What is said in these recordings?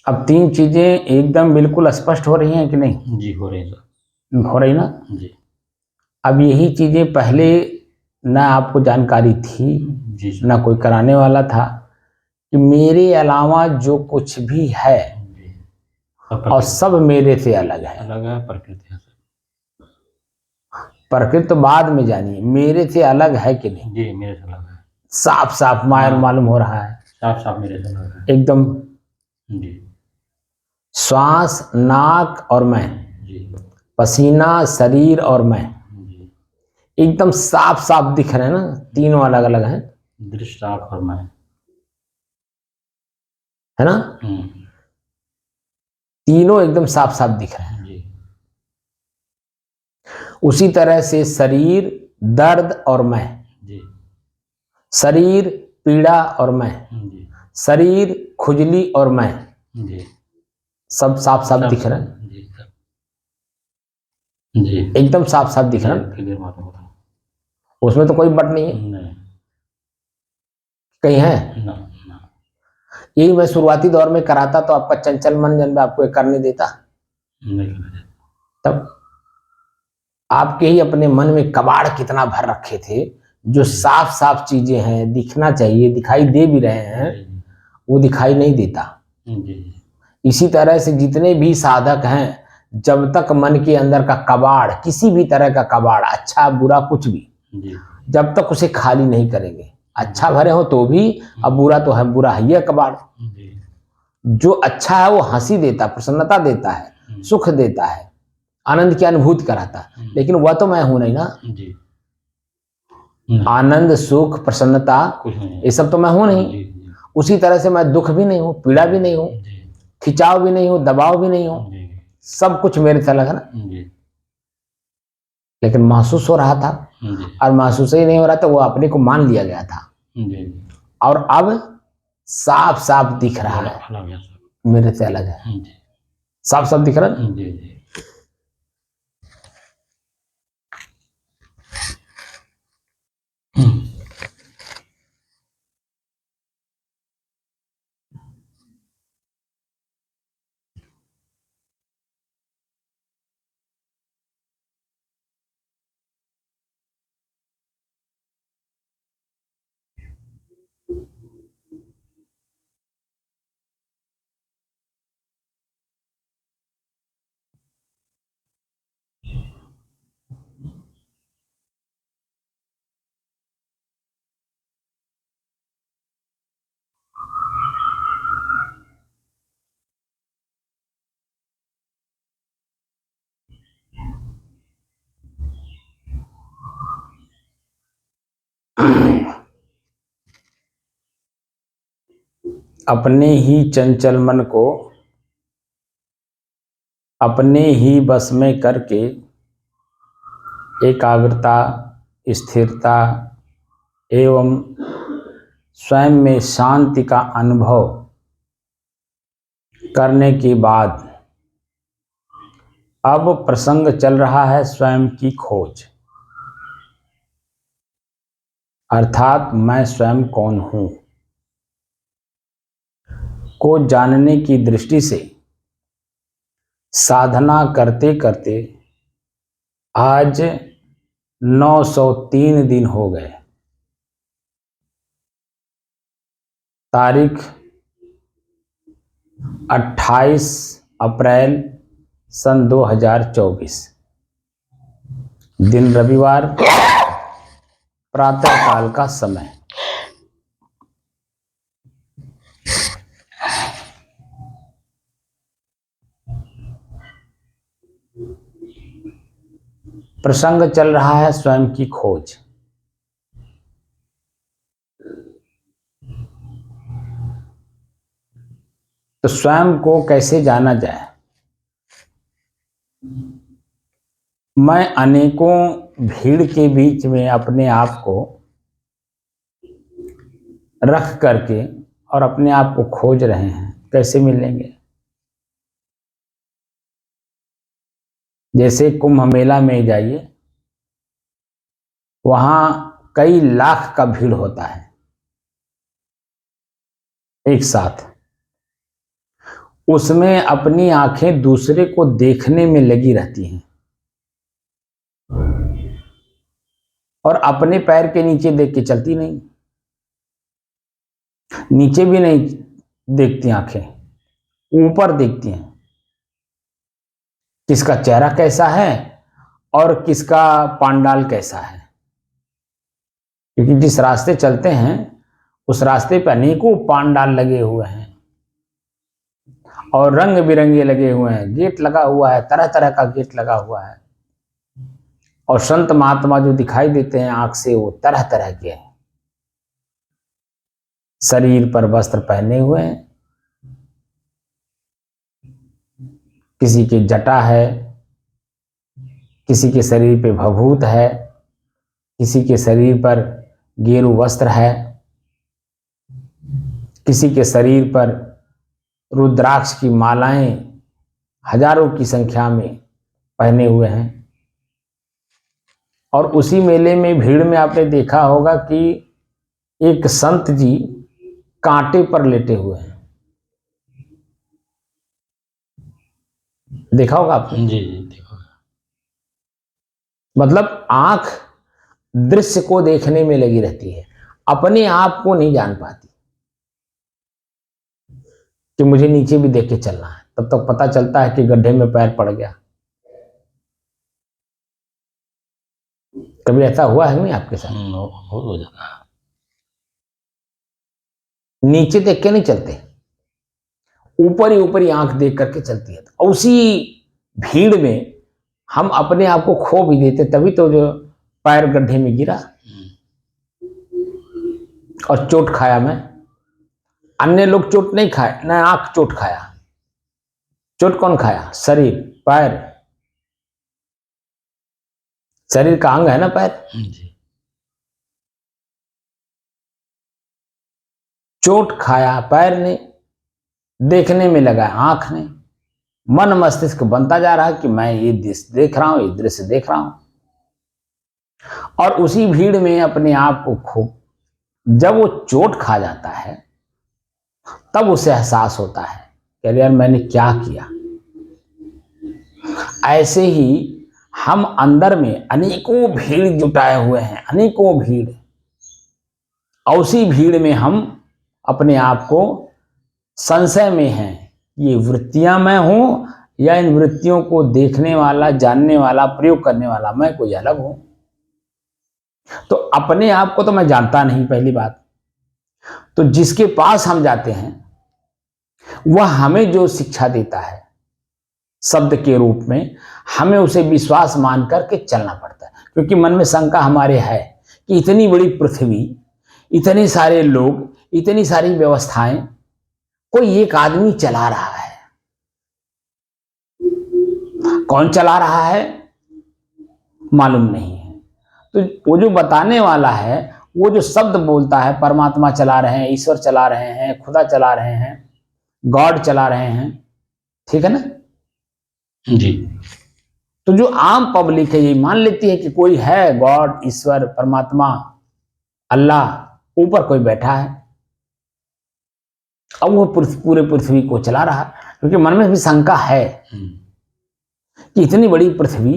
अब तीन चीजें एकदम बिल्कुल स्पष्ट हो रही हैं कि नहीं? जी हो रही है सर। हो रही ना जी अब यही चीजें पहले ना आपको जानकारी थी, जी सर। ना कोई कराने वाला था कि मेरे अलावा जो कुछ भी है जी और सब मेरे से अलग है। अलग है, प्रकृति है सर। प्रकृति तो बाद में जानिए, मेरे से अलग है कि नहीं? जी मेरे से अलग है, साफ साफ मालूम हो रहा है, साफ साफ मेरे से अलग है एकदम। जी श्वास, नाक और मैं, जी पसीना, शरीर और मैं जी। एकदम साफ साफ दिख रहे हैं ना, तीनों अलग अलग हैं, दृश्य आँख और मैं, है ना? तीनों एकदम साफ साफ दिख रहे हैं। जी उसी तरह से शरीर, दर्द और मैं, जी शरीर, पीड़ा और मैं, जी शरीर, खुजली और मैं, जी सब साफ साफ दिख रहे हैं, जी सर। जी एकदम साफ साफ दिख रहा है। क्लियर मालूम हो रहा है। उसमें तो कोई बट नहीं है, नहीं कहीं है? ना ना। यही मैं शुरुआती दौर में कराता तो आपका चंचल मन जन आपको ये करने देता, नहीं करने देता। तब आपके ही अपने मन में कबाड़ कितना भर रखे थे, जो साफ साफ चीजें हैं, दिखना चाहिए, दिखाई दे भी रहे हैं, वो दिखाई नहीं देता। जी इसी तरह से जितने भी साधक हैं, जब तक मन के अंदर का कबाड़, किसी भी तरह का कबाड़, अच्छा बुरा कुछ भी, जी जब तक उसे खाली नहीं करेंगे, अच्छा भरे हो तो भी, अब बुरा तो है, बुरा है, यह कबाड़। जी जो अच्छा है वो हंसी देता, प्रसन्नता देता है, सुख देता है, आनंद की अनुभूति कराता है, लेकिन वह तो मैं हूं नहीं ना। जी आनंद, सुख, प्रसन्नता, कुछ नहीं ये सब तो मैं हूं नहीं। जी जी उसी तरह से मैं दुख भी नहीं हूं, पीड़ा भी नहीं हूं, जी खिंचाव भी नहीं हूं, दबाव भी नहीं हूं, जी सब कुछ मेरे से अलग है ना। जी लेकिन महसूस हो रहा था, जी और महसूस ही नहीं हो रहा था, वो अपने को मान लिया गया था, जी और अब साफ साफ दिख रहा है, अलग है सर। मेरे से अलग है, जी साफ साफ दिख रहा है। जी जी अपने ही चंचल मन को अपने ही बस में करके एकाग्रता, स्थिरता एवं स्वयं में शांति का अनुभव करने के बाद अब प्रसंग चल रहा है स्वयं की खोज, अर्थात मैं स्वयं कौन हूं को जानने की दृष्टि से साधना करते करते आज 903 दिन हो गए। तारीख 28 अप्रैल सन 2024, दिन रविवार, प्रातः काल का समय। प्रसंग चल रहा है स्वयं की खोज। तो स्वयं को कैसे जाना जाए? मैं अनेकों भीड़ के बीच में अपने आप को रख करके और अपने आप को खोज रहे हैं, कैसे मिलेंगे? जैसे कुंभ मेला में जाइए, वहां कई लाख का भीड़ होता है एक साथ। उसमें अपनी आंखें दूसरे को देखने में लगी रहती हैं और अपने पैर के नीचे देख के चलती नहीं, नीचे भी नहीं देखती आंखें, ऊपर देखती हैं किसका चेहरा कैसा है और किसका पांडाल कैसा है। क्योंकि जिस रास्ते चलते हैं उस रास्ते पर अनेकों पांडाल लगे हुए हैं और रंग बिरंगे लगे हुए हैं, गेट लगा हुआ है, तरह तरह का गेट लगा हुआ है। और संत महात्मा जो दिखाई देते हैं आंख से वो तरह तरह के हैं, शरीर पर वस्त्र पहने हुए हैं, किसी की जटा है, किसी के शरीर पे भभूत है, किसी के शरीर पर गेरू वस्त्र है, किसी के शरीर पर रुद्राक्ष की मालाएं हजारों की संख्या में पहने हुए हैं। और उसी मेले में भीड़ में आपने देखा होगा कि एक संत जी कांटे पर लेटे हुए हैं, देखा होगा आपने? जी जी देखो। मतलब आंख दृश्य को देखने में लगी रहती है, अपने आप को नहीं जान पाती कि मुझे नीचे भी देख के चलना है। तब तक पता चलता है कि गड्ढे में पैर पड़ गया। कभी ऐसा हुआ है नहीं आपके साथ? हो जाता है। नीचे देख के नहीं चलते, ऊपर ही आंख देख करके चलती है। तो उसी भीड़ में हम अपने आप को खो भी देते, तभी तो जो पैर गड्ढे में गिरा और चोट खाया मैं। अन्य लोग चोट नहीं खाए, न आंख चोट खाया। चोट कौन खाया? शरीर, पैर। शरीर का अंग है ना पैर। जी चोट खाया पैर ने, देखने में लगा आंख ने, मन मस्तिष्क बनता जा रहा है कि मैं ये दृश्य देख रहा हूं, ये दृश्य देख रहा हूं। और उसी भीड़ में अपने आप को खो, जब वो चोट खा जाता है तब उसे एहसास होता है कि यार मैंने क्या किया। ऐसे ही हम अंदर में अनेकों भीड़ जुटाए हुए हैं, अनेकों भीड़, और उसी भीड़ में हम अपने आप को संशय में हैं, ये वृत्तियां मैं हूं या इन वृत्तियों को देखने वाला, जानने वाला, प्रयोग करने वाला मैं कोई अलग हूं। तो अपने आप को तो मैं जानता नहीं, पहली बात। तो जिसके पास हम जाते हैं वह हमें जो शिक्षा देता है शब्द के रूप में, हमें उसे विश्वास मान करके चलना पड़ता है। क्योंकि मन में शंका हमारे है कि इतनी बड़ी पृथ्वी, इतने सारे लोग, इतनी सारी व्यवस्थाएं कोई एक आदमी चला रहा है। कौन चला रहा है मालूम नहीं है। तो वो जो बताने वाला है, वो जो शब्द बोलता है, परमात्मा चला रहे हैं, ईश्वर चला रहे हैं, खुदा चला रहे हैं, गॉड चला रहे हैं, ठीक है ना? जी। तो जो आम पब्लिक है ये मान लेती है कि कोई है, गॉड, ईश्वर, परमात्मा, अल्लाह, ऊपर कोई बैठा है। अब वो पूरे पृथ्वी को चला रहा है। क्योंकि मन में भी शंका है कि इतनी बड़ी पृथ्वी,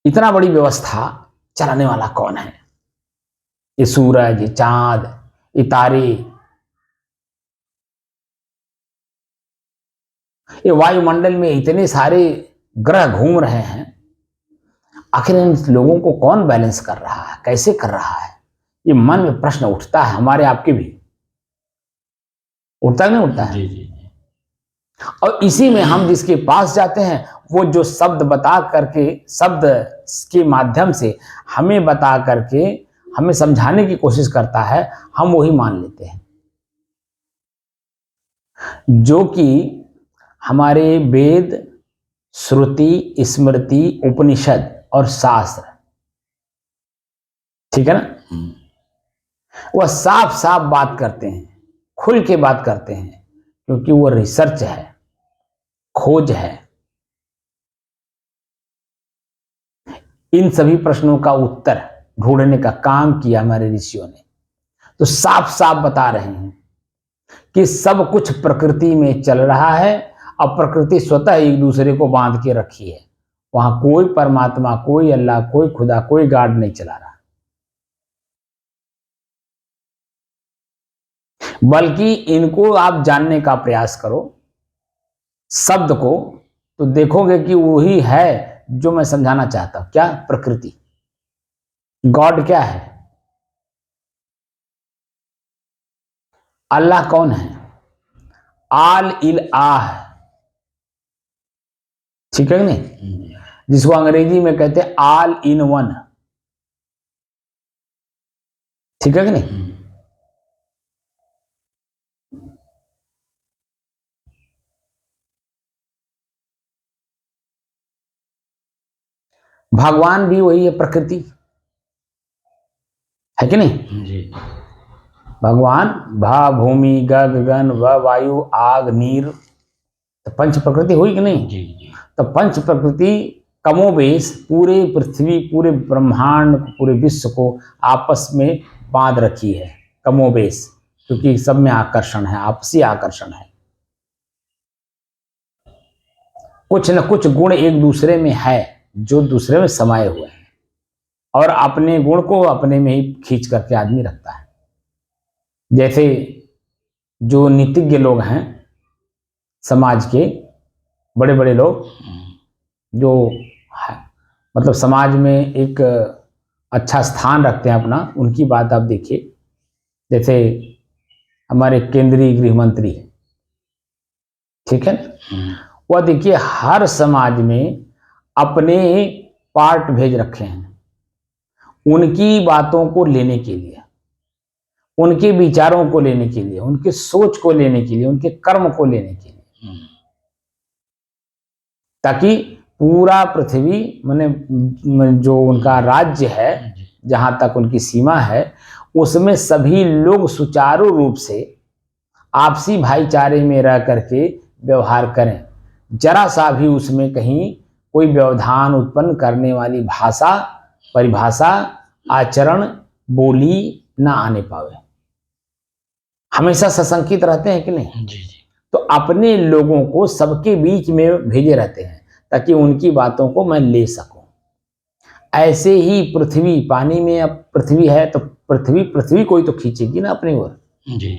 इतना बड़ी व्यवस्था चलाने वाला कौन है? ये सूरज, ये चांद, ये तारे, ये वायुमंडल में इतने सारे ग्रह घूम रहे हैं, आखिर इन लोगों को कौन बैलेंस कर रहा है, कैसे कर रहा है? ये मन में प्रश्न उठता है, हमारे आपके भी उठता नहीं उठता है? जी जी। और इसी में हम जिसके पास जाते हैं वो जो शब्द बता करके, शब्द के माध्यम से हमें बता करके हमें समझाने की कोशिश करता है, हम वही मान लेते हैं। जो कि हमारे वेद, श्रुति, स्मृति, उपनिषद और शास्त्र, ठीक है ना, वह साफ साफ बात करते हैं, खुल के बात करते हैं। क्योंकि वो रिसर्च है, खोज है। इन सभी प्रश्नों का उत्तर ढूंढने का काम किया हमारे ऋषियों ने। तो साफ साफ बता रहे हैं कि सब कुछ प्रकृति में चल रहा है। अब प्रकृति स्वतः एक दूसरे को बांध के रखी है। वहां कोई परमात्मा, कोई अल्लाह, कोई खुदा, कोई गार्ड नहीं चला रहा, बल्कि इनको आप जानने का प्रयास करो शब्द को, तो देखोगे कि वही है जो मैं समझाना चाहता हूं। क्या? प्रकृति। गॉड क्या है? अल्लाह कौन है? आल इल आह, ठीक है कि नहीं? जिसको अंग्रेजी में कहते हैं ऑल इन वन, ठीक है कि नहीं? भगवान भी वही है, प्रकृति है कि नहीं? जी। भगवान भा भूमि ग गगन व वायु आग नीर, तो पंच प्रकृति हुई कि नहीं? जी जी। तो पंच प्रकृति कमोबेश पूरे पृथ्वी, पूरे ब्रह्मांड, पूरे विश्व को आपस में बांध रखी है, कमोबेश, क्योंकि सब में आकर्षण है, आपसी आकर्षण है। कुछ न कुछ गुण एक दूसरे में है जो दूसरे में समाये हुए हैं, और अपने गुण को अपने में ही खींच करके आदमी रखता है। जैसे जो नीतिज्ञ लोग हैं समाज के, बड़े बड़े लोग जो मतलब समाज में एक अच्छा स्थान रखते हैं अपना, उनकी बात आप देखिए। जैसे हमारे केंद्रीय गृह मंत्री, ठीक है ना, वह देखिए हर समाज में अपने पार्ट भेज रखे हैं उनकी बातों को लेने के लिए, उनके विचारों को लेने के लिए, उनके सोच को लेने के लिए, उनके कर्म को लेने के लिए, ताकि पूरा पृथ्वी माने जो उनका राज्य है, जहां तक उनकी सीमा है, उसमें सभी लोग सुचारू रूप से आपसी भाईचारे में रह करके व्यवहार करें। जरा सा भी उसमें कहीं कोई व्यवधान उत्पन्न करने वाली भाषा, परिभाषा, आचरण, बोली ना आने पावे। हमेशा सशंकित रहते हैं कि नहीं? जी जी। तो अपने लोगों को सबके बीच में भेजे रहते हैं ताकि उनकी बातों को मैं ले सकूं। ऐसे ही पृथ्वी, पानी में अब पृथ्वी है तो पृथ्वी को ही तो खींचेगी ना अपनी ओर। जी।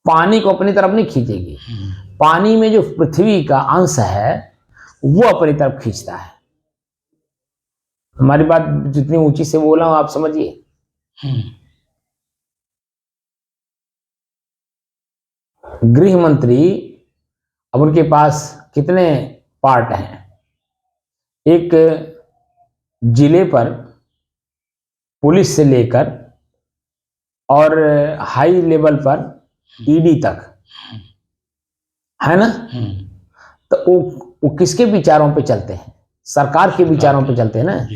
पानी को अपनी तरफ नहीं खींचेगी, पानी में जो पृथ्वी का अंश है वो अपनी तरफ खींचता है। हमारी बात जितनी ऊंची से बोला हूं आप समझिए। गृह मंत्री, अब उनके पास कितने पार्ट हैं? एक जिले पर पुलिस से लेकर और हाई लेवल पर ईडी तक है ना, तो वो किसके विचारों पे चलते हैं? सरकार के विचारों पे चलते हैं ना।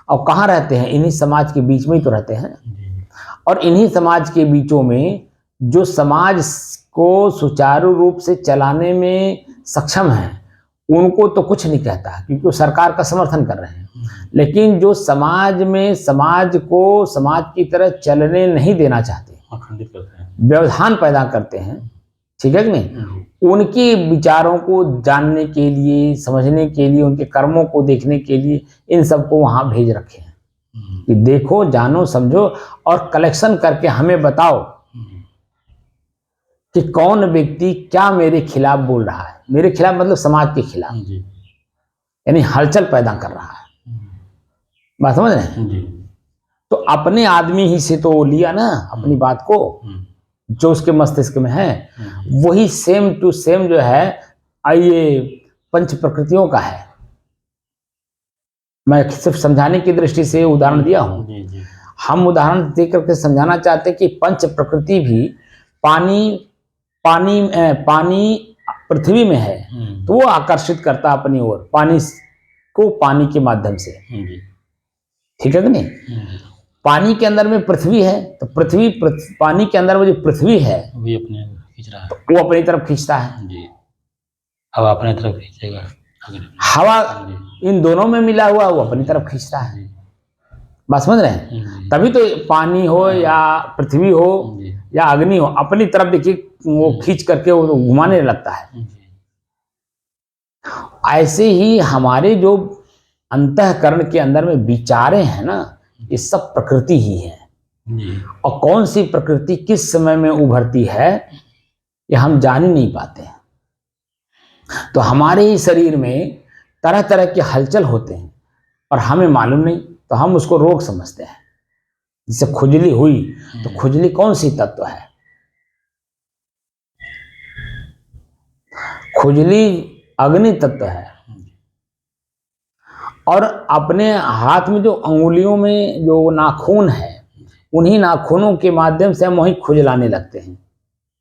और कहाँ रहते हैं? इन्हीं समाज के बीच में ही तो रहते हैं। और इन्हीं समाज के बीचों में जो समाज को सुचारू रूप से चलाने में सक्षम है उनको तो कुछ नहीं कहता, क्योंकि वो सरकार का समर्थन कर रहे हैं। लेकिन जो समाज में समाज को समाज की तरह चलने नहीं देना चाहते, खंडित करते हैं, व्यवधान पैदा करते हैं, ठीक है कि नहीं, उनके विचारों को जानने के लिए, समझने के लिए, उनके कर्मों को देखने के लिए इन सबको वहां भेज रखे हैं कि देखो, जानो, समझो और कलेक्शन करके हमें बताओ कि कौन व्यक्ति क्या मेरे खिलाफ बोल रहा है। मेरे खिलाफ मतलब समाज के खिलाफ, यानी हलचल पैदा कर रहा है। बात समझ रहे हैं? तो अपने आदमी ही से तो लिया ना अपनी बात को, जो उसके मस्तिष्क में है वही सेम टू सेम जो है ये पंच प्रकृतियों का है। मैं सिर्फ समझाने की दृष्टि से उदाहरण दिया हूं। हम उदाहरण देकर के समझाना चाहते हैं कि पंच प्रकृति भी पानी पृथ्वी में है तो वो आकर्षित करता अपनी ओर पानी को, पानी के माध्यम से, ठीक है कि नहीं? पानी के अंदर में पृथ्वी है तो पानी के अंदर वो जो पृथ्वी है वो अपने खींच रहा है, वो अपनी तरफ खींचता है जी। हवा अपने तरफ खींचेगा, हवा इन दोनों में मिला हुआ वो अपनी तरफ खींचता है। बात समझ रहे हैं? जी तभी तो पानी हो या पृथ्वी हो जी या अग्नि हो, अपनी तरफ देखिए वो खींच करके वो घुमाने लगता है। जी ऐसे ही हमारे जो अंतःकरण के अंदर में विचारें हैं ना, ये सब प्रकृति ही है। जी और कौन सी प्रकृति किस समय में उभरती है ये हम जान ही नहीं पाते हैं। तो हमारे ही शरीर में तरह तरह के हलचल होते हैं और हमें मालूम नहीं, तो हम उसको रोग समझते हैं। जैसे खुजली हुई तो खुजली कौन सी तत्व है? खुजली अग्नि तत्व है। और अपने हाथ में जो अंगुलियों में जो नाखून है, उन्हीं नाखूनों के माध्यम से हम वहीं खुजलाने लगते हैं।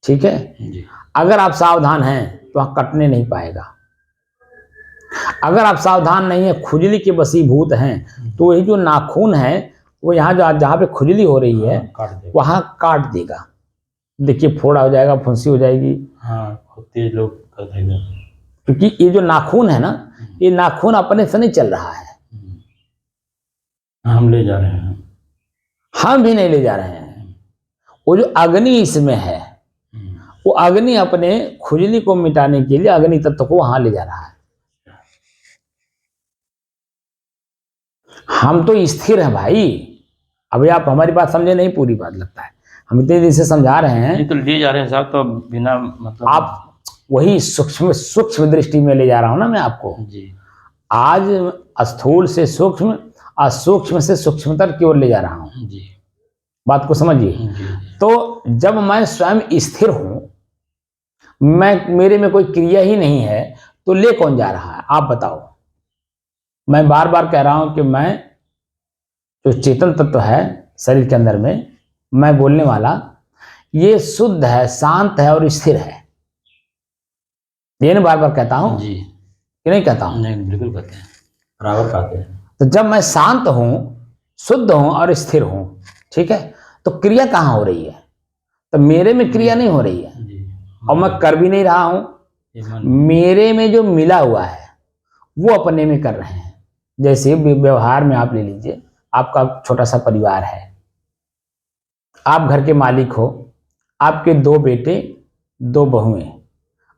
ठीक है, जी अगर आप सावधान हैं तो वहां कटने नहीं पाएगा। अगर आप सावधान नहीं है, खुजली के वशीभूत हैं, तो वही जो नाखून है वो यहाँ जहाँ पे खुजली हो रही है काट देगा। वहां काट देगा। देखिए फोड़ा हो जाएगा, फुंसी हो जाएगी। हाँ होते लोग कर देगा। क्योंकि ये जो नाखून है ना, ये नाखून अपने से नहीं चल रहा है, हम ले जा रहे हैं। हम भी नहीं ले जा रहे हैं। वो जो अग्नि इसमें है, वो अग्नि अपने खुजली को मिटाने के लिए अग्नि तत्व को वहां ले जा रहा है। हम तो स्थिर हैं भाई। अभी आप हमारी बात समझे नहीं, पूरी बात लगता है हम इतनी देर से समझा रहे हैं। नहीं तो ले जा रहे हैं साहब, तो बिना मतलब आप वही सूक्ष्म दृष्टि में ले जा रहा हूं ना मैं आपको। जी आज स्थूल से सूक्ष्म और सूक्ष्म से सूक्ष्मतर की ओर ले जा रहा हूं। जी बात को समझिए। जी तो जब मैं स्वयं स्थिर हूं, मेरे में कोई क्रिया ही नहीं है, तो ले कौन जा रहा है आप बताओ? मैं बार बार कह रहा हूं कि मैं जो चेतन तत्व है शरीर के अंदर में, मैं बोलने वाला, ये शुद्ध है, शांत है और स्थिर है। ये ना बार बार कहता हूं जी कि नहीं कहता हूं? नहीं बिल्कुल कहते हैं, बराबर कहते हैं। तो जब मैं शांत हूं, शुद्ध हूं और स्थिर हूं, ठीक है, तो क्रिया कहां हो रही है? तो मेरे में क्रिया नहीं हो रही है जी और मैं कर भी नहीं रहा हूं। ये मन मेरे में जो मिला हुआ है वो अपने में कर रहे हैं। जैसे व्यवहार में आप ले लीजिए, आपका छोटा सा परिवार है, आप घर के मालिक हो, आपके 2 बेटे 2 बहुएं,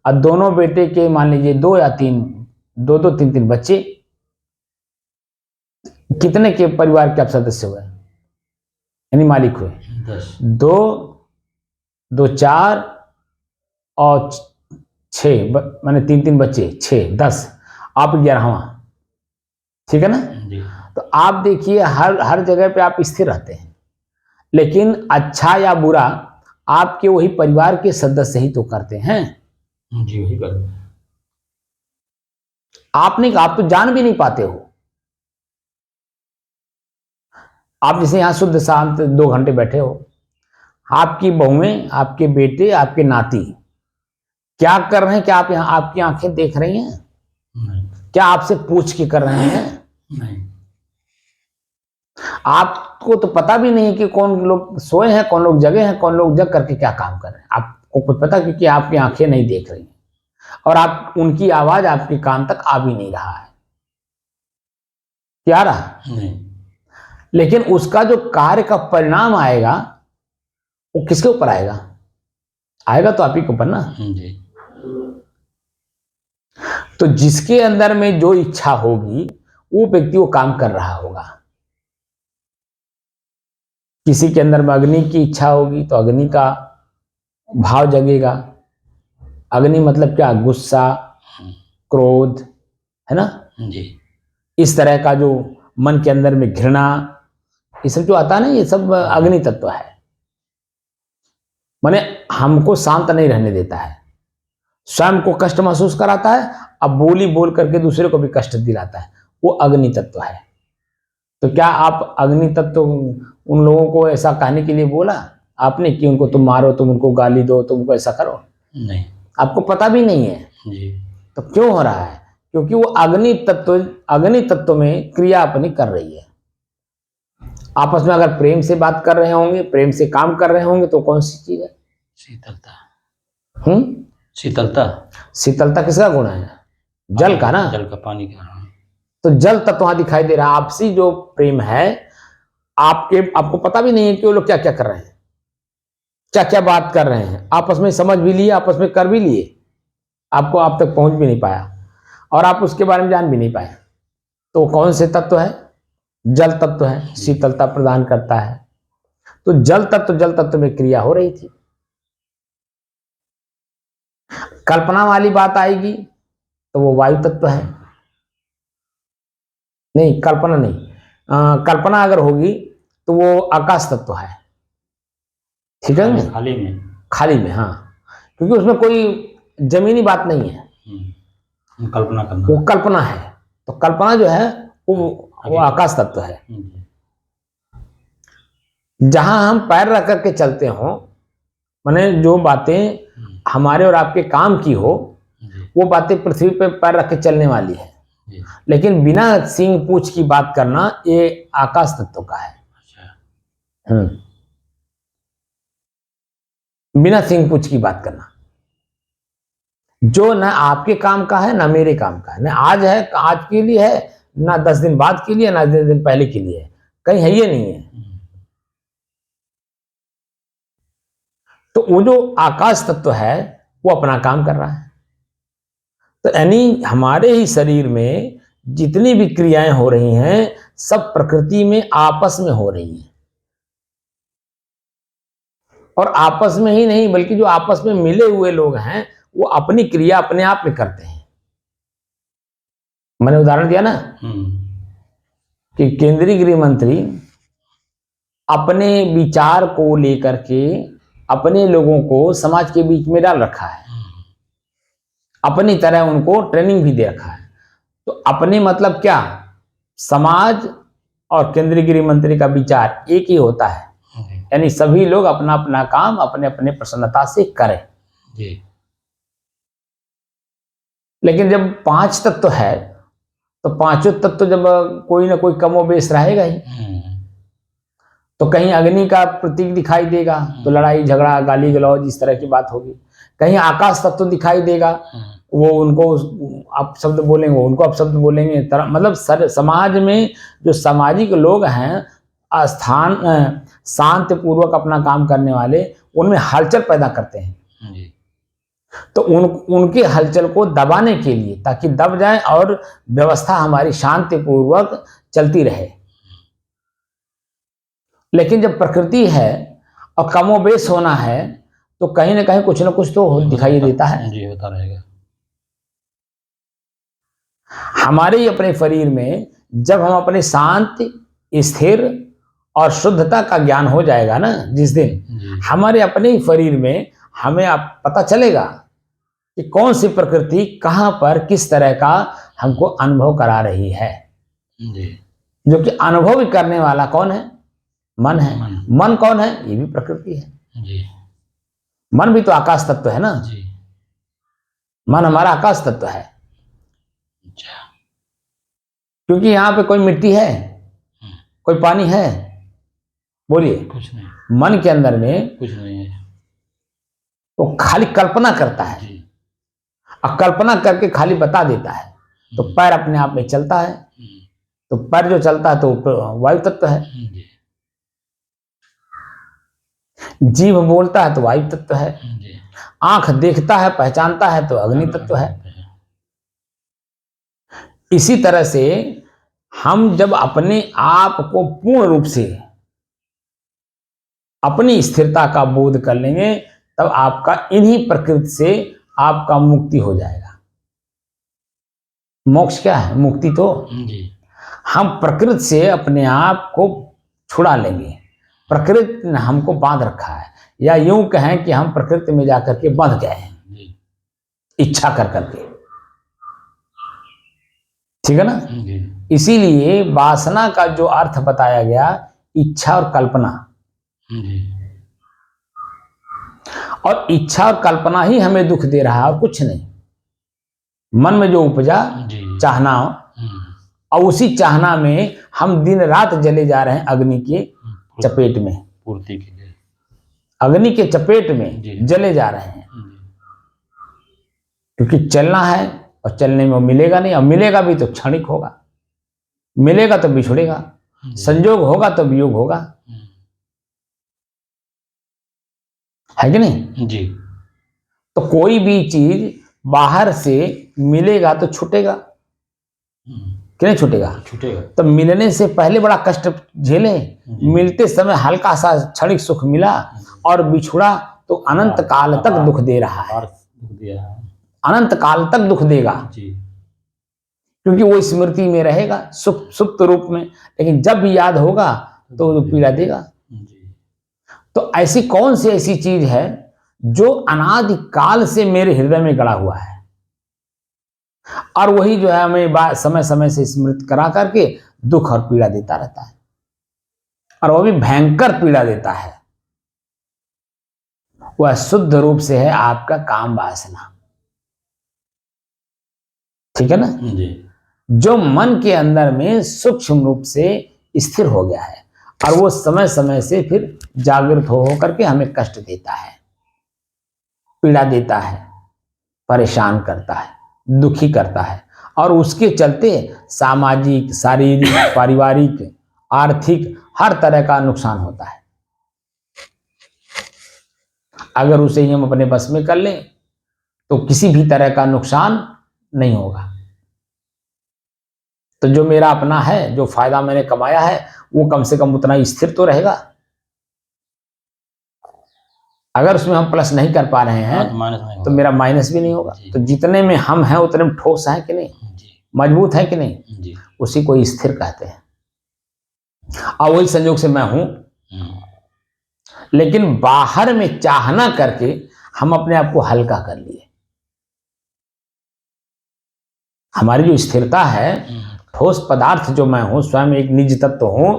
और दोनों बेटे के मान लीजिए 2 या 3, 2 3 3 बच्चे। कितने के परिवार के आप सदस्य हुए, यानी मालिक हुए? 10 2 2 4 और 6, माने 3 3 बच्चे, 6 10, आप 11वां। ठीक है ना? जी तो आप देखिए हर जगह पे आप स्थिर रहते हैं, लेकिन अच्छा या बुरा आपके वही परिवार के सदस्य ही तो करते हैं। जी वही करते हैं। आप तो जान भी नहीं पाते हो। आप जैसे यहां शुद्ध शांत 2 घंटे बैठे हो, आपकी बहुएं, आपके बेटे, आपके नाती क्या कर रहे हैं? क्या आप यहां आपकी आंखें देख रही हैं? नहीं क्या आपसे पूछ के कर रहे हैं? नहीं आपको तो पता भी नहीं कि कौन लोग सोए हैं, कौन लोग जगे हैं, कौन लोग जग करके क्या काम कर रहे हैं। आपको कुछ पता, क्योंकि आपकी आंखें नहीं देख रही और आप उनकी आवाज आपके कान तक आ भी नहीं रहा है। क्या रहा? नहीं लेकिन उसका जो कार्य का परिणाम आएगा वो किसके ऊपर आएगा? आएगा तो आप ही के ऊपर ना। जी तो जिसके अंदर में जो इच्छा होगी वो व्यक्ति वो काम कर रहा होगा। किसी के अंदर में अग्नि की इच्छा होगी तो अग्नि का भाव जगेगा। अग्नि मतलब क्या? गुस्सा, क्रोध, है ना? जी इस तरह का जो मन के अंदर में घृणा, ये सब जो आता है ना, ये सब अग्नि तत्व है। माने हमको शांत नहीं रहने देता है, स्वयं को कष्ट महसूस कराता है, अब बोली बोल करके दूसरे को भी कष्ट दिलाता है, वो अग्नि तत्व है। तो क्या आप अग्नि तत्व उन लोगों को ऐसा कहने के लिए बोला आपने कि उनको तुम मारो, तुम उनको गाली दो, तुम उनको ऐसा करो? नहीं आपको पता भी नहीं है। जी तो क्यों हो रहा है? क्योंकि वो अग्नि तत्व में क्रिया अपनी कर रही है। आपस में अगर प्रेम से बात कर रहे होंगे, प्रेम से काम कर रहे होंगे, तो कौन सी चीज है? शीतलता शीतलता शीतलता किसका गुण है? जल का ना। जल का, पानी का। तो जल तत्व वहां दिखाई दे रहा है। आपसी जो प्रेम है आपको पता भी नहीं है कि वो लोग क्या क्या कर रहे हैं, क्या क्या बात कर रहे हैं, आपस में समझ भी लिए, आपस में कर भी लिए, आपको आप तक पहुंच भी नहीं पाया और आप उसके बारे में जान भी नहीं पाए। तो कौन से तत्व है? जल तत्व है, शीतलता प्रदान करता है। तो जल तत्व में क्रिया हो रही थी। कल्पना वाली बात आएगी तो वो वायु तत्व है। नहीं, कल्पना नहीं, कल्पना अगर होगी तो वो आकाश तत्व है। ठीक है ना? खाली में, हाँ, क्योंकि उसमें कोई जमीनी बात नहीं है, कल्पना करना, वो कल्पना है। तो कल्पना जो है वो आकाश तत्व है। जहां हम पैर रख करके चलते हो, माने जो बातें हमारे और आपके काम की हो, वो बातें पृथ्वी पे पैर रख के चलने वाली है। लेकिन बिना सींग पूंछ की बात करना ये आकाश तत्व का है। बिना सींग पूंछ की बात करना, जो ना आपके काम का है ना मेरे काम का है, ना आज है आज के लिए है, ना 10 दिन बाद के लिए, ना 10 दिन पहले के लिए है, कहीं है ये नहीं है। तो वो जो आकाश तत्व है वो अपना काम कर रहा है। तो यानी हमारे ही शरीर में जितनी भी क्रियाएं हो रही हैं सब प्रकृति में आपस में हो रही हैं। और आपस में ही नहीं बल्कि जो आपस में मिले हुए लोग हैं वो अपनी क्रिया अपने आप में करते हैं। मैंने उदाहरण दिया ना कि केंद्रीय गृह मंत्री अपने विचार को लेकर के अपने लोगों को समाज के बीच में डाल रखा है, अपनी तरह उनको ट्रेनिंग भी दे रखा है। तो अपने मतलब क्या, समाज और केंद्रीय गृह मंत्री का विचार एक ही होता है, यानी सभी लोग अपना अपना काम अपने अपने प्रसन्नता से करें। लेकिन जब 5 तत्व है तो पांचों तत्व जब कोई ना कोई कमोबेश रहेगा ही। तो कहीं अग्नि का प्रतीक दिखाई देगा तो लड़ाई झगड़ा गाली गलौज इस तरह की बात होगी। कहीं आकाश तत्व दिखाई देगा, वो उनको आप शब्द बोलेंगे, उनको आप शब्द बोलेंगे। मतलब समाज में जो सामाजिक लोग हैं स्थान शांत पूर्वक अपना काम करने वाले, उनमें हलचल पैदा करते हैं। तो उनके हलचल को दबाने के लिए, ताकि दब जाए और व्यवस्था हमारी शांति पूर्वक चलती रहे। लेकिन जब प्रकृति है और कमोबेश होना है तो कहीं ना कहीं कुछ ना कुछ तो दिखाई देता है। जी, होता रहेगा। हमारे ही अपने शरीर में जब हम अपने शांत स्थिर और शुद्धता का ज्ञान हो जाएगा ना, जिस दिन हमारे अपने ही शरीर में हमें पता चलेगा कि कौन सी प्रकृति कहां पर किस तरह का हमको अनुभव करा रही है। जो कि अनुभव करने वाला कौन है? मन है। मन कौन है? ये भी प्रकृति है। मन भी तो आकाश तत्व है ना। मन हमारा आकाश तत्व है। क्योंकि यहाँ पे कोई मिट्टी है, कोई पानी है? बोलिए, कुछ नहीं। मन के अंदर में कुछ नहीं है। वो खाली कल्पना करता है और कल्पना करके खाली बता देता है। तो पैर अपने आप में चलता है, तो पैर जो चलता है तो वायु तत्व है। जीभ बोलता है तो वायु तत्व है। आंख देखता है पहचानता है तो अग्नि तत्व है। इसी तरह से हम जब अपने आप को पूर्ण रूप से अपनी स्थिरता का बोध कर लेंगे तब आपका इन्हीं प्रकृति से आपका मुक्ति हो जाएगा। मोक्ष क्या है? मुक्ति। तो हम प्रकृति से अपने आप को छुड़ा लेंगे। प्रकृति ने हमको बांध रखा है, या यूं कहें कि हम प्रकृति में जाकर के बंध गए हैं इच्छा कर करके। ठीक है ना? इसीलिए वासना का जो अर्थ बताया गया, इच्छा और कल्पना, और इच्छा और कल्पना ही हमें दुख दे रहा है और कुछ नहीं। मन में जो उपजा चाहना, और उसी चाहना में हम दिन रात जले जा रहे हैं अग्नि के चपेट में, पूर्ति के लिए अग्नि के चपेट में जले जा रहे हैं। क्योंकि चलना है और चलने में मिलेगा नहीं, और मिलेगा भी तो क्षणिक होगा, मिलेगा तो बिछुड़ेगा। संयोग होगा तो वियोग होगा, है कि नहीं? जी। तो कोई भी चीज बाहर से मिलेगा तो छूटेगा कि नहीं छूटेगा? छूटेगा। तो मिलने से पहले बड़ा कष्ट झेले, मिलते समय हल्का सा क्षणिक सुख मिला और बिछुड़ा तो अनंत काल तक दुख दे रहा है, दुख दिया है। अनंत काल तक दुख देगा जी। क्योंकि वो स्मृति में रहेगा सुप्त रूप में, लेकिन जब भी याद होगा तो वो पीड़ा देगा। जी। तो ऐसी कौन सी ऐसी चीज है जो अनादि काल से मेरे हृदय में गड़ा हुआ है और वही जो है हमें समय समय से स्मृत करा करके दुख और पीड़ा देता रहता है, और वो भी भयंकर पीड़ा देता है। वह शुद्ध रूप से है आपका काम वासना, ठीक है ना? जी। जो मन के अंदर में सूक्ष्म रूप से स्थिर हो गया है और वो समय समय से फिर जागृत हो करके हमें कष्ट देता है, पीड़ा देता है, परेशान करता है, दुखी करता है, और उसके चलते सामाजिक, शारीरिक, पारिवारिक, आर्थिक हर तरह का नुकसान होता है। अगर उसे हम अपने बस में कर लें तो किसी भी तरह का नुकसान नहीं होगा। तो जो मेरा अपना है, जो फायदा मैंने कमाया है, वो कम से कम उतना स्थिर तो रहेगा। अगर उसमें हम प्लस नहीं कर पा रहे हैं तो मेरा माइनस भी नहीं होगा। तो जितने में हम हैं उतने में ठोस है कि नहीं, मजबूत है कि नहीं, उसी को स्थिर कहते हैं। और वही संयोग से मैं हूं, लेकिन बाहर में चाहना करके हम अपने आप को हल्का कर लिए। हमारी जो स्थिरता है, ठोस पदार्थ जो मैं हूं, स्वयं एक निज तत्व हूं।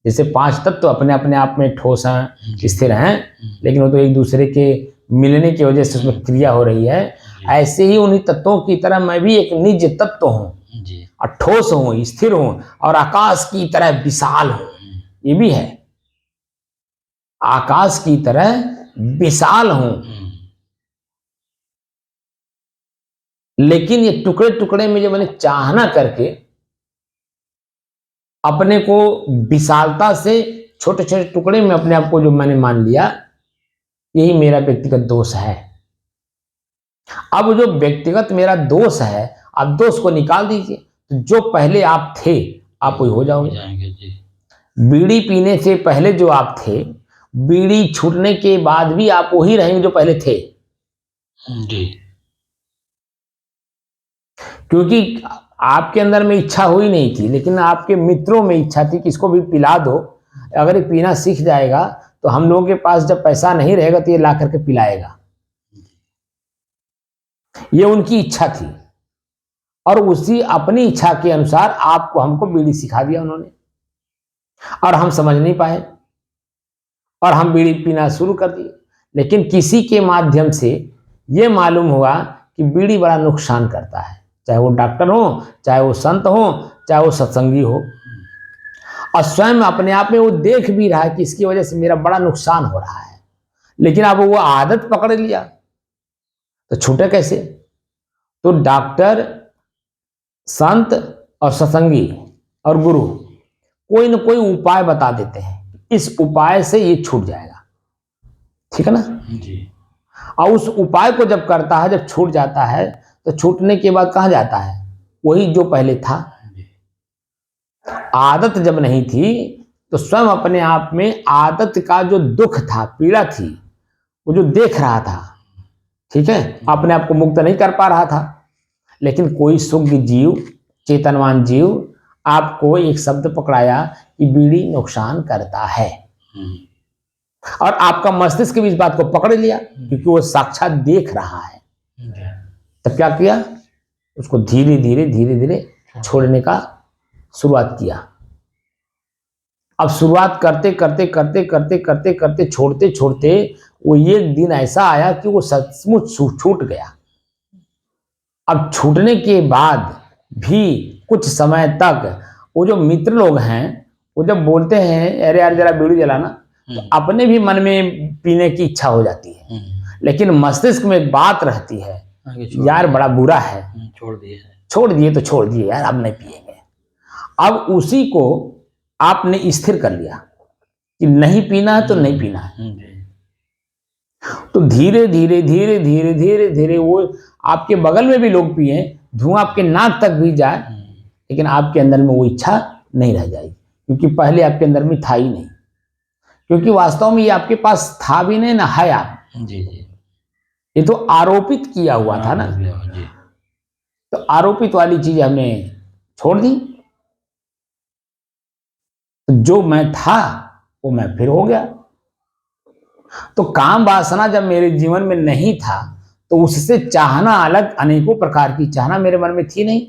जैसे 5 तत्व अपने अपने आप में ठोस हैं, स्थिर हैं, लेकिन वो तो एक दूसरे के मिलने की वजह से उसमें क्रिया हो रही है। ऐसे ही उन्हीं तत्वों की तरह मैं भी एक निज तत्व हूं और ठोस हूं, स्थिर हूं और आकाश की तरह विशाल हूं। ये भी है, आकाश की तरह विशाल हूं, लेकिन ये टुकड़े टुकड़े में जो मैंने चाहना करके अपने को विशालता से छोटे छोटे टुकड़े में अपने आप को जो मैंने मान लिया, यही मेरा व्यक्तिगत दोष है। अब जो व्यक्तिगत मेरा दोष है, आप दोष को निकाल दीजिए, तो जो पहले आप थे आप वही हो जाओगे। बीड़ी पीने से पहले जो आप थे, बीड़ी छूटने के बाद भी आप वही रहेंगे जो पहले थे जी। क्योंकि आपके अंदर में इच्छा हुई नहीं थी, लेकिन आपके मित्रों में इच्छा थी कि इसको भी पिला दो। अगर ये पीना सीख जाएगा तो हम लोगों के पास जब पैसा नहीं रहेगा तो ये ला करके पिलाएगा। ये उनकी इच्छा थी और उसी अपनी इच्छा के अनुसार आपको हमको बीड़ी सिखा दिया उन्होंने, और हम समझ नहीं पाए और हम बीड़ी पीना शुरू कर दिए। लेकिन किसी के माध्यम से ये मालूम हुआ कि बीड़ी बड़ा नुकसान करता है, चाहे वो डॉक्टर हो, चाहे वो संत हो, चाहे वो सत्संगी हो, और स्वयं अपने आप में वो देख भी रहा है कि इसकी वजह से मेरा बड़ा नुकसान हो रहा है। लेकिन अब वो आदत पकड़ लिया तो छूटे कैसे? तो डॉक्टर, संत और सत्संगी और गुरु कोई न कोई उपाय बता देते हैं, इस उपाय से ये छूट जाएगा, ठीक है ना जी। और उस उपाय को जब करता है, जब छूट जाता है, तो छूटने के बाद कहाँ जाता है? वही जो पहले था। आदत जब नहीं थी तो स्वयं अपने आप में आदत का जो दुख था, पीड़ा थी, वो जो देख रहा था, ठीक है, अपने आप को मुक्त नहीं कर पा रहा था। लेकिन कोई शुद्ध जीव, चेतनवान जीव आपको एक शब्द पकड़ाया कि बीड़ी नुकसान करता है, और आपका मस्तिष्क भी इस बात को पकड़ लिया क्योंकि वो साक्षात देख रहा है। तब क्या किया? उसको धीरे धीरे धीरे धीरे छोड़ने का शुरुआत किया। अब शुरुआत करते करते करते करते करते करते छोड़ते छोड़ते वो एक दिन ऐसा आया कि वो सचमुच छूट गया। अब छूटने के बाद भी कुछ समय तक वो जो मित्र लोग हैं, वो जब बोलते हैं अरे यार जरा बीड़ी जलाना, तो अपने भी मन में पीने की इच्छा हो जाती है, लेकिन मस्तिष्क में एक बात रहती है यार बड़ा बुरा है, छोड़ दिए तो छोड़ दिए यार, अब नहीं पिएंगे। अब उसी को आपने स्थिर कर लिया कि नहीं पीना है तो नहीं पीना है, जी तो धीरे धीरे धीरे धीरे धीरे धीरे वो आपके बगल में भी लोग पिए, धुआं आपके नाक तक भी जाए, लेकिन आपके अंदर में वो इच्छा नहीं रह जाएगी, क्योंकि पहले आपके अंदर में था ही नहीं, क्योंकि वास्तव में ये आपके पास था भी नहीं ना है आप, जी जी ये तो आरोपित किया हुआ था ना। जी तो आरोपित वाली चीज हमने छोड़ दी, तो जो मैं था वो मैं फिर हो गया। तो काम वासना जब मेरे जीवन में नहीं था तो उससे चाहना अलग, अनेकों प्रकार की चाहना मेरे मन में थी नहीं।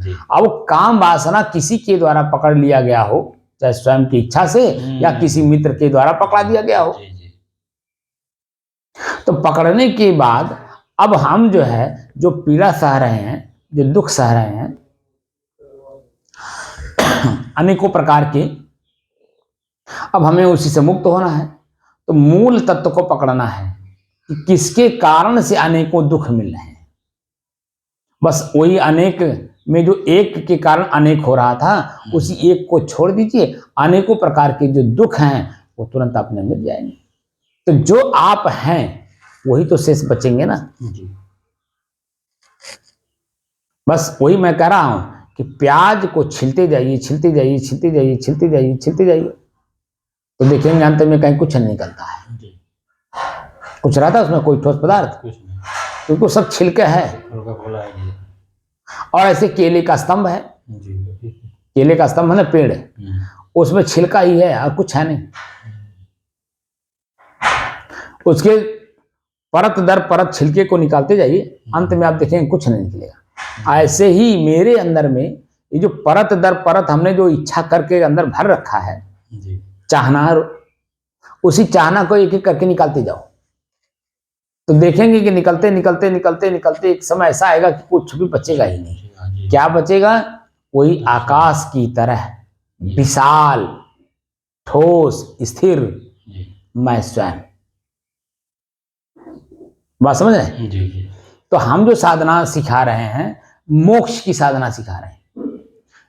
जी अब काम वासना किसी के द्वारा पकड़ लिया गया हो, चाहे स्वयं की इच्छा से या किसी मित्र के द्वारा पकड़ा दिया गया हो, जी जी तो पकड़ने के बाद अब हम जो है जो पीड़ा सह रहे हैं, जो दुख सह रहे हैं अनेकों प्रकार के, अब हमें उसी से मुक्त होना है। तो मूल तत्व को पकड़ना है कि किसके कारण से अनेकों दुख मिल रहे हैं। बस वही अनेक में जो एक के कारण अनेक हो रहा था, उसी एक को छोड़ दीजिए, अनेकों प्रकार के जो दुख हैं वो तुरंत आपने मिल जाएंगे। तो जो आप हैं वही तो शेष बचेंगे ना। जी बस वही मैं कह रहा हूं कि प्याज को छिलते जाइए, छिलते जाइए, छिलते जाइए, छिलते जाइए, छिलते जाइए, तो देखेंगे अंत में कहीं कुछ नहीं निकलता है। जी कुछ रहता है उसमें कोई ठोस पदार्थ, कुछ नहीं, क्योंकि सब छिलके है। हल्का फुल्का है जी और ऐसे केले का स्तंभ है, जी केले का स्तंभ है ना, पेड़ है, उसमें छिलका ही है और कुछ है नहीं। उसके परत दर परत छिलके को निकालते जाइए, अंत में आप देखेंगे कुछ नहीं निकलेगा। ऐसे ही मेरे अंदर में ये जो परत दर परत हमने जो इच्छा करके अंदर भर रखा है, जी चाहना, उसी चाहना को एक एक करके निकालते जाओ, तो देखेंगे कि निकलते निकलते निकलते निकलते एक समय ऐसा आएगा कि कुछ भी बचेगा ही नहीं। क्या बचेगा? वही आकाश की तरह विशाल, ठोस, स्थिर मैं स्वयं। बात समझ रहे? जी जी तो हम जो साधना सिखा रहे हैं, मोक्ष की साधना सिखा रहे हैं।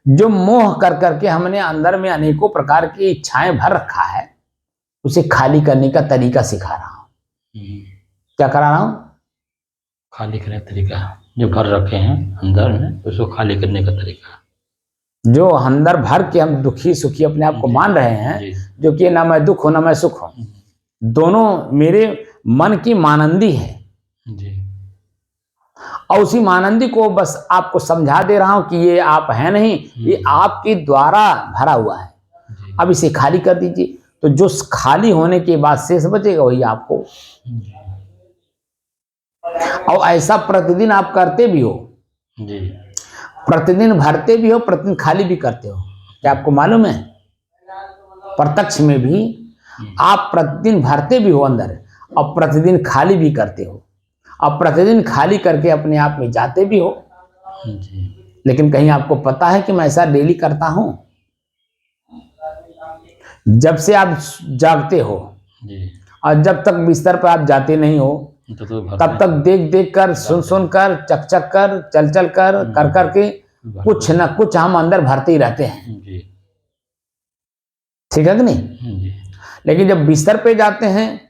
जो मोह कर करके हमने अंदर में अनेकों प्रकार की इच्छाएं भर रखा है, उसे खाली करने का तरीका सिखा रहा हूं। क्या करा रहा हूं? खाली करने का तरीका, जो भर रखे हैं अंदर में उसको खाली करने का तरीका। जो अंदर भर के हम दुखी सुखी अपने आप को मान रहे हैं, जो कि ना मैं दुख हूं ना मैं सुख हूं, दोनों मेरे मन की मानंदी है। जी और उसी मानंदी को बस आपको समझा दे रहा हूं कि ये आप है नहीं, ये आपके द्वारा भरा हुआ है। अब इसे खाली कर दीजिए, तो जो खाली होने के बाद शेष बचेगा वही आपको। और ऐसा प्रतिदिन आप करते भी हो, जी प्रतिदिन भरते भी हो, प्रतिदिन खाली भी करते हो। क्या आपको मालूम है? प्रत्यक्ष में भी आप प्रतिदिन भरते भी हो अंदर, और प्रतिदिन खाली भी करते हो, और प्रतिदिन खाली करके अपने आप में जाते भी हो। जी लेकिन कहीं आपको पता है कि मैं ऐसा डेली करता हूं? जब से आप जागते हो जी और जब तक बिस्तर पर आप जाते नहीं हो, तब तक देख देख कर, सुन सुन कर, चक चक कर, चल चल कर, कर कर के कुछ न कुछ हम अंदर भरते ही रहते हैं। जी ठीक है कि नहीं? जी लेकिन जब बिस्तर पे जाते हैं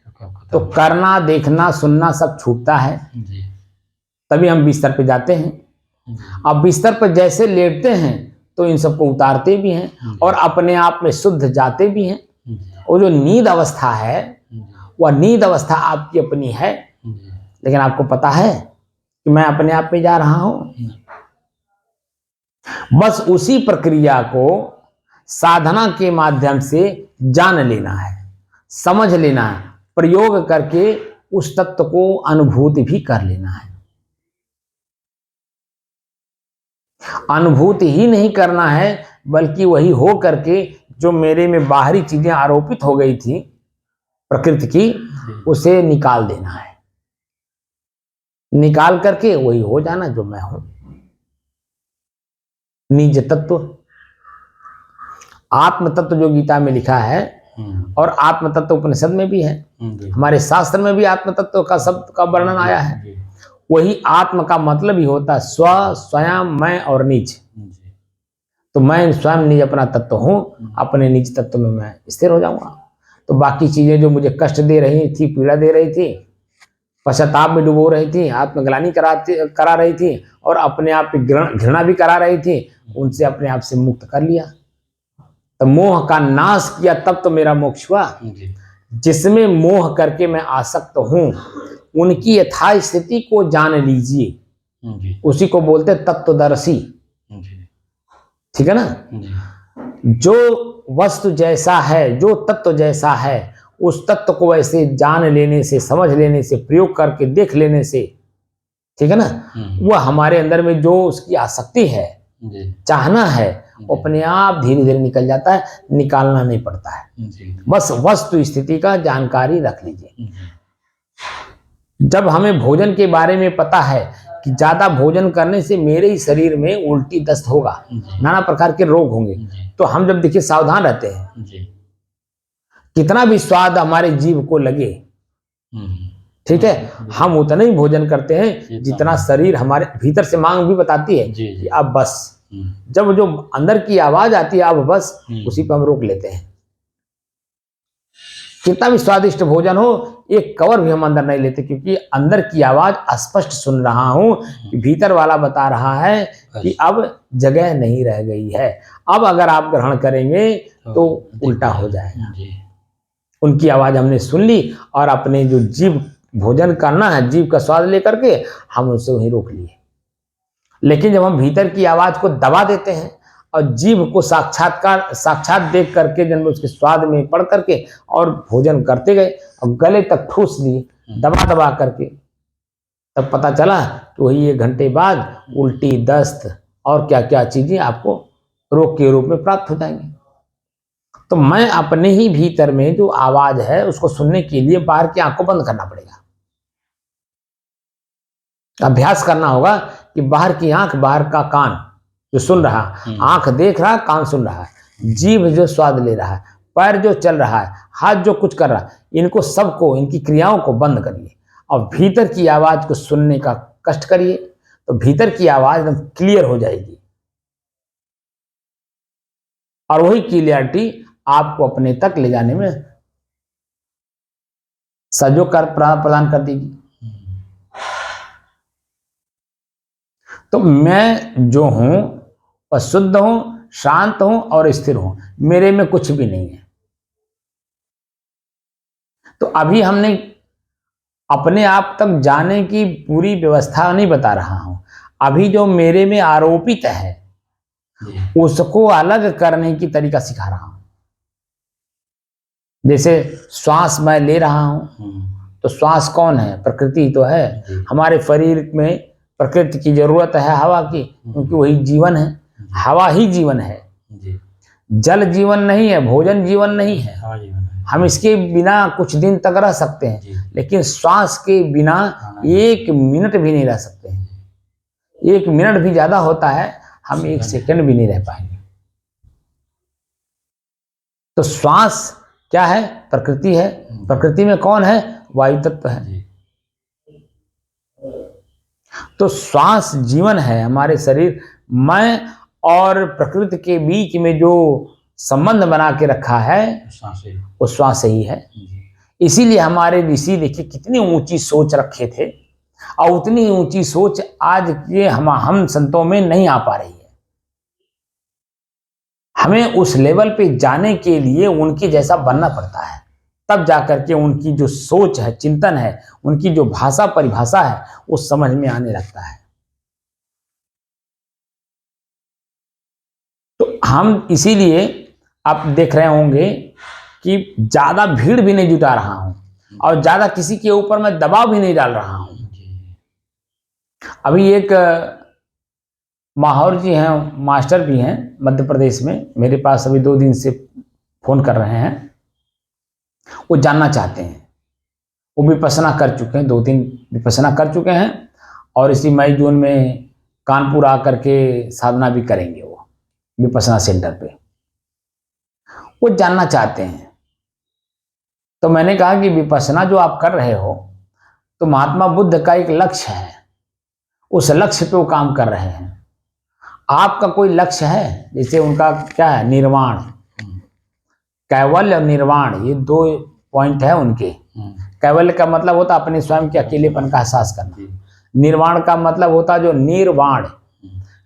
तो करना, देखना, सुनना सब छूटता है, जी तभी हम बिस्तर पे जाते हैं। अब बिस्तर पर जैसे लेटते हैं तो इन सबको उतारते भी हैं और अपने आप में शुद्ध जाते भी हैं। वो जो नींद अवस्था है, वह नींद अवस्था आपकी अपनी है, लेकिन आपको पता है कि मैं अपने आप में जा रहा हूं। बस उसी प्रक्रिया को साधना के माध्यम से जान लेना है, समझ लेना है, प्रयोग करके उस तत्व को अनुभूति भी कर लेना है। अनुभूति ही नहीं करना है, बल्कि वही हो करके जो मेरे में बाहरी चीजें आरोपित हो गई थी प्रकृति की, उसे निकाल देना है। निकाल करके वही हो जाना जो मैं हूं। निज तत्व, आत्म तत्व जो गीता में लिखा है, और आत्म तत्व उपनिषद में भी है, हमारे शास्त्र में भी आत्म तत्व का शब्द का वर्णन आया है। वही आत्म का मतलब ही होता है स्व, स्वयं, मैं और निज। तो मैं स्वयं निज अपना तत्व हूँ, अपने निज तत्व में मैं स्थिर हो जाऊंगा। तो बाकी चीजें जो मुझे कष्ट दे रही थी, पीड़ा दे रही थी, पश्चाताप में डुबो रही थी, आत्मग्लानि करा रही थी और अपने आप पे घृणा भी करा रही थी, उनसे अपने आप से मुक्त कर लिया। तो मोह का नाश किया तब तो मेरा मोक्ष हुआ। जिसमें मोह करके मैं आसक्त हूं, उनकी यथा स्थिति को जान लीजिए, उसी को बोलते तत्वदर्शी। ठीक है ना। जो वस्तु जैसा है, जो तत्व जैसा है, उस तत्व को वैसे जान लेने से, समझ लेने से, प्रयोग करके देख लेने से, ठीक है ना, वह हमारे अंदर में जो उसकी आसक्ति है, चाहना है, वो अपने आप धीरे धीरे निकल जाता है, निकालना नहीं पड़ता है। बस वस्तु स्थिति का जानकारी रख लीजिए। जब हमें भोजन के बारे में पता है कि ज्यादा भोजन करने से मेरे ही शरीर में उल्टी दस्त होगा, नाना प्रकार के रोग होंगे, तो हम जब देखिए सावधान रहते हैं। कितना भी स्वाद हमारे जीभ को लगे, ठीक है, हम उतना ही भोजन करते हैं जितना शरीर हमारे भीतर से मांग भी बताती है कि अब बस। जब जो अंदर की आवाज आती है अब बस, उसी पर हम रोक लेते हैं। कितना भी स्वादिष्ट भोजन हो, एक कवर भी हम अंदर नहीं लेते, क्योंकि अंदर की आवाज स्पष्ट सुन रहा हूं कि भीतर वाला बता रहा है कि अब जगह नहीं रह गई है, अब अगर आप ग्रहण करेंगे तो उल्टा हो जाएगा। उनकी आवाज हमने सुन ली और अपने जो जीभ भोजन करना है, जीभ का स्वाद लेकर के हम उसे वहीं रोक लिए। लेकिन जब हम भीतर की आवाज को दबा देते हैं और जीभ को साक्षात देख करके, जन्म उसके स्वाद में पढ़ करके और भोजन करते गए और गले तक ठूस लिए दबा दबा करके, तब पता चला कि वही 1 घंटे बाद उल्टी, दस्त और क्या क्या चीजें आपको रोग के रूप में प्राप्त हो जाएंगी। तो मैं अपने ही भीतर में जो आवाज है उसको सुनने के लिए बाहर की आंख को बंद करना पड़ेगा। अभ्यास करना होगा कि बाहर की आंख, बाहर का कान जो सुन रहा, आंख देख रहा, कान सुन रहा, जीभ जो स्वाद ले रहा है, पैर जो चल रहा है, हाथ जो कुछ कर रहा, इनको सबको, इनकी क्रियाओं को बंद करिए और भीतर की आवाज को सुनने का कष्ट करिए, तो भीतर की आवाज एकदम क्लियर हो जाएगी और वही क्लियरिटी आपको अपने तक ले जाने में सहयोग प्रदान कर देगी। तो मैं जो हूं वह शुद्ध हूं, शांत हूं और स्थिर हूं, मेरे में कुछ भी नहीं है। तो अभी हमने अपने आप तक जाने की पूरी व्यवस्था नहीं बता रहा हूं, अभी जो मेरे में आरोपित है उसको अलग करने की तरीका सिखा रहा हूं। जैसे श्वास मैं ले रहा हूं, तो श्वास कौन है? प्रकृति तो है। हमारे शरीर में प्रकृति की जरूरत है हवा की, क्योंकि वही जीवन है, हवा ही जीवन है। जल जीवन नहीं है, भोजन जीवन नहीं है, हम इसके बिना कुछ दिन तक रह सकते हैं, लेकिन श्वास के बिना 1 मिनट भी नहीं रह सकते हैं। 1 मिनट भी ज्यादा होता है, हम 1 सेकंड भी नहीं रह पाएंगे। तो श्वास क्या है? प्रकृति है। प्रकृति में कौन है? वायु तत्व है। तो श्वास जीवन है। हमारे शरीर, मैं और प्रकृति के बीच में जो संबंध बना के रखा है वो श्वास ही है। इसीलिए हमारे ऋषि देखिए कितनी ऊंची सोच रखे थे, और उतनी ऊंची सोच आज के हम संतों में नहीं आ पा रही है। हमें उस लेवल पे जाने के लिए उनके जैसा बनना पड़ता है, तब जाकर के उनकी जो सोच है, चिंतन है, उनकी जो भाषा परिभाषा है, वो समझ में आने लगता है। तो हम इसीलिए आप देख रहे होंगे कि ज्यादा भीड़ भी नहीं जुटा रहा हूं और ज्यादा किसी के ऊपर मैं दबाव भी नहीं डाल रहा हूं। अभी एक माहौर जी हैं, मास्टर भी हैं मध्य प्रदेश में, मेरे पास अभी 2 दिन से फोन कर रहे हैं। वो जानना चाहते हैं, वो विपश्यना कर चुके हैं, 2-3 विपश्यना कर चुके हैं और इसी मई जून में कानपुर आकर के साधना भी करेंगे। वो विपश्यना सेंटर पे वो जानना चाहते हैं। तो मैंने कहा कि विपश्यना जो आप कर रहे हो तो महात्मा बुद्ध का एक लक्ष्य है, उस लक्ष्य पे वो काम कर रहे हैं। आपका कोई लक्ष्य है? जैसे उनका क्या है, निर्वाण, कैवल्य और निर्वाण, ये 2 पॉइंट है उनके। कैवल्य का मतलब होता अपने स्वयं के अकेलेपन का एहसास करना। निर्वाण का मतलब होता जो निर्वाण,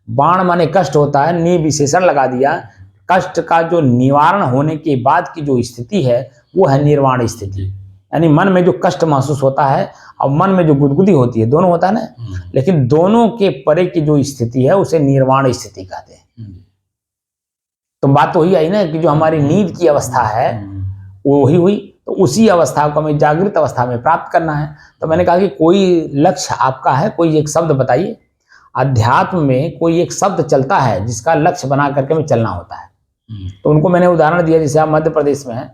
बाण माने कष्ट होता है, नि विशेषण लगा दिया, कष्ट का जो निवारण होने के बाद की जो स्थिति है वो है निर्वाण स्थिति। यानी मन में जो कष्ट महसूस होता है और मन में जो गुदगुदी होती है, दोनों होता है ना, लेकिन दोनों के परे की जो स्थिति है उसे निर्वाण स्थिति कहते हैं। तो बात तो वही आई ना कि जो हमारी नींद की अवस्था है वो वही हुई, तो उसी अवस्था को हमें जागृत अवस्था में प्राप्त करना है। तो मैंने कहा कि कोई लक्ष्य आपका है, कोई एक शब्द बताइए। अध्यात्म में कोई एक शब्द चलता है जिसका लक्ष्य बना करके हमें चलना होता है। तो उनको मैंने उदाहरण दिया, जैसे आप मध्य प्रदेश में हैं,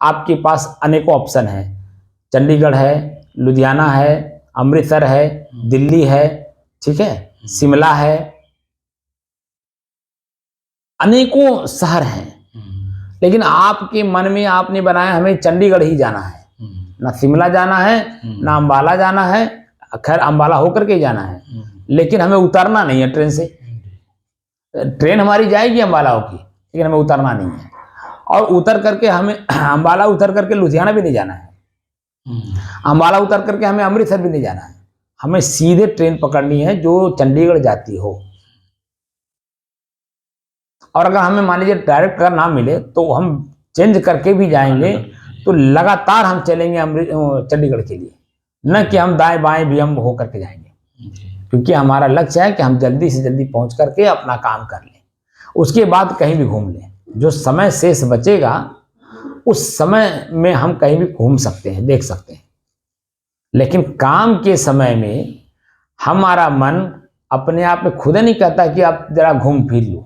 आपके पास अनेकों ऑप्शन है, चंडीगढ़ है, लुधियाना है, अमृतसर है, दिल्ली है, ठीक है, शिमला है, अनेकों शहर हैं, लेकिन आपके मन में आपने बनाया हमें चंडीगढ़ ही जाना है, ना शिमला जाना है, ना अंबाला जाना है, खैर अंबाला होकर के जाना है, लेकिन हमें उतरना नहीं है ट्रेन से। ट्रेन हमारी जाएगी अंबाला होगी, लेकिन हमें उतरना नहीं है। और उतर करके हमें अंबाला उतर करके लुधियाना भी नहीं जाना है, अंबाला उतर करके हमें अमृतसर भी नहीं जाना है, हमें सीधे ट्रेन पकड़नी है जो चंडीगढ़ जाती हो। और अगर हमें मान लीजिए डायरेक्ट अगर ना मिले तो हम चेंज करके भी जाएंगे, तो लगातार हम चलेंगे चंडीगढ़ के लिए, न कि हम दाएं बाएं भी हम हो करके जाएंगे, क्योंकि हमारा लक्ष्य है कि हम जल्दी से जल्दी पहुंच करके अपना काम कर लें, उसके बाद कहीं भी घूम लें। जो समय शेष बचेगा उस समय में हम कहीं भी घूम सकते हैं, देख सकते हैं, लेकिन काम के समय में हमारा मन अपने आप में खुद नहीं कहता कि आप जरा घूम फिर लो।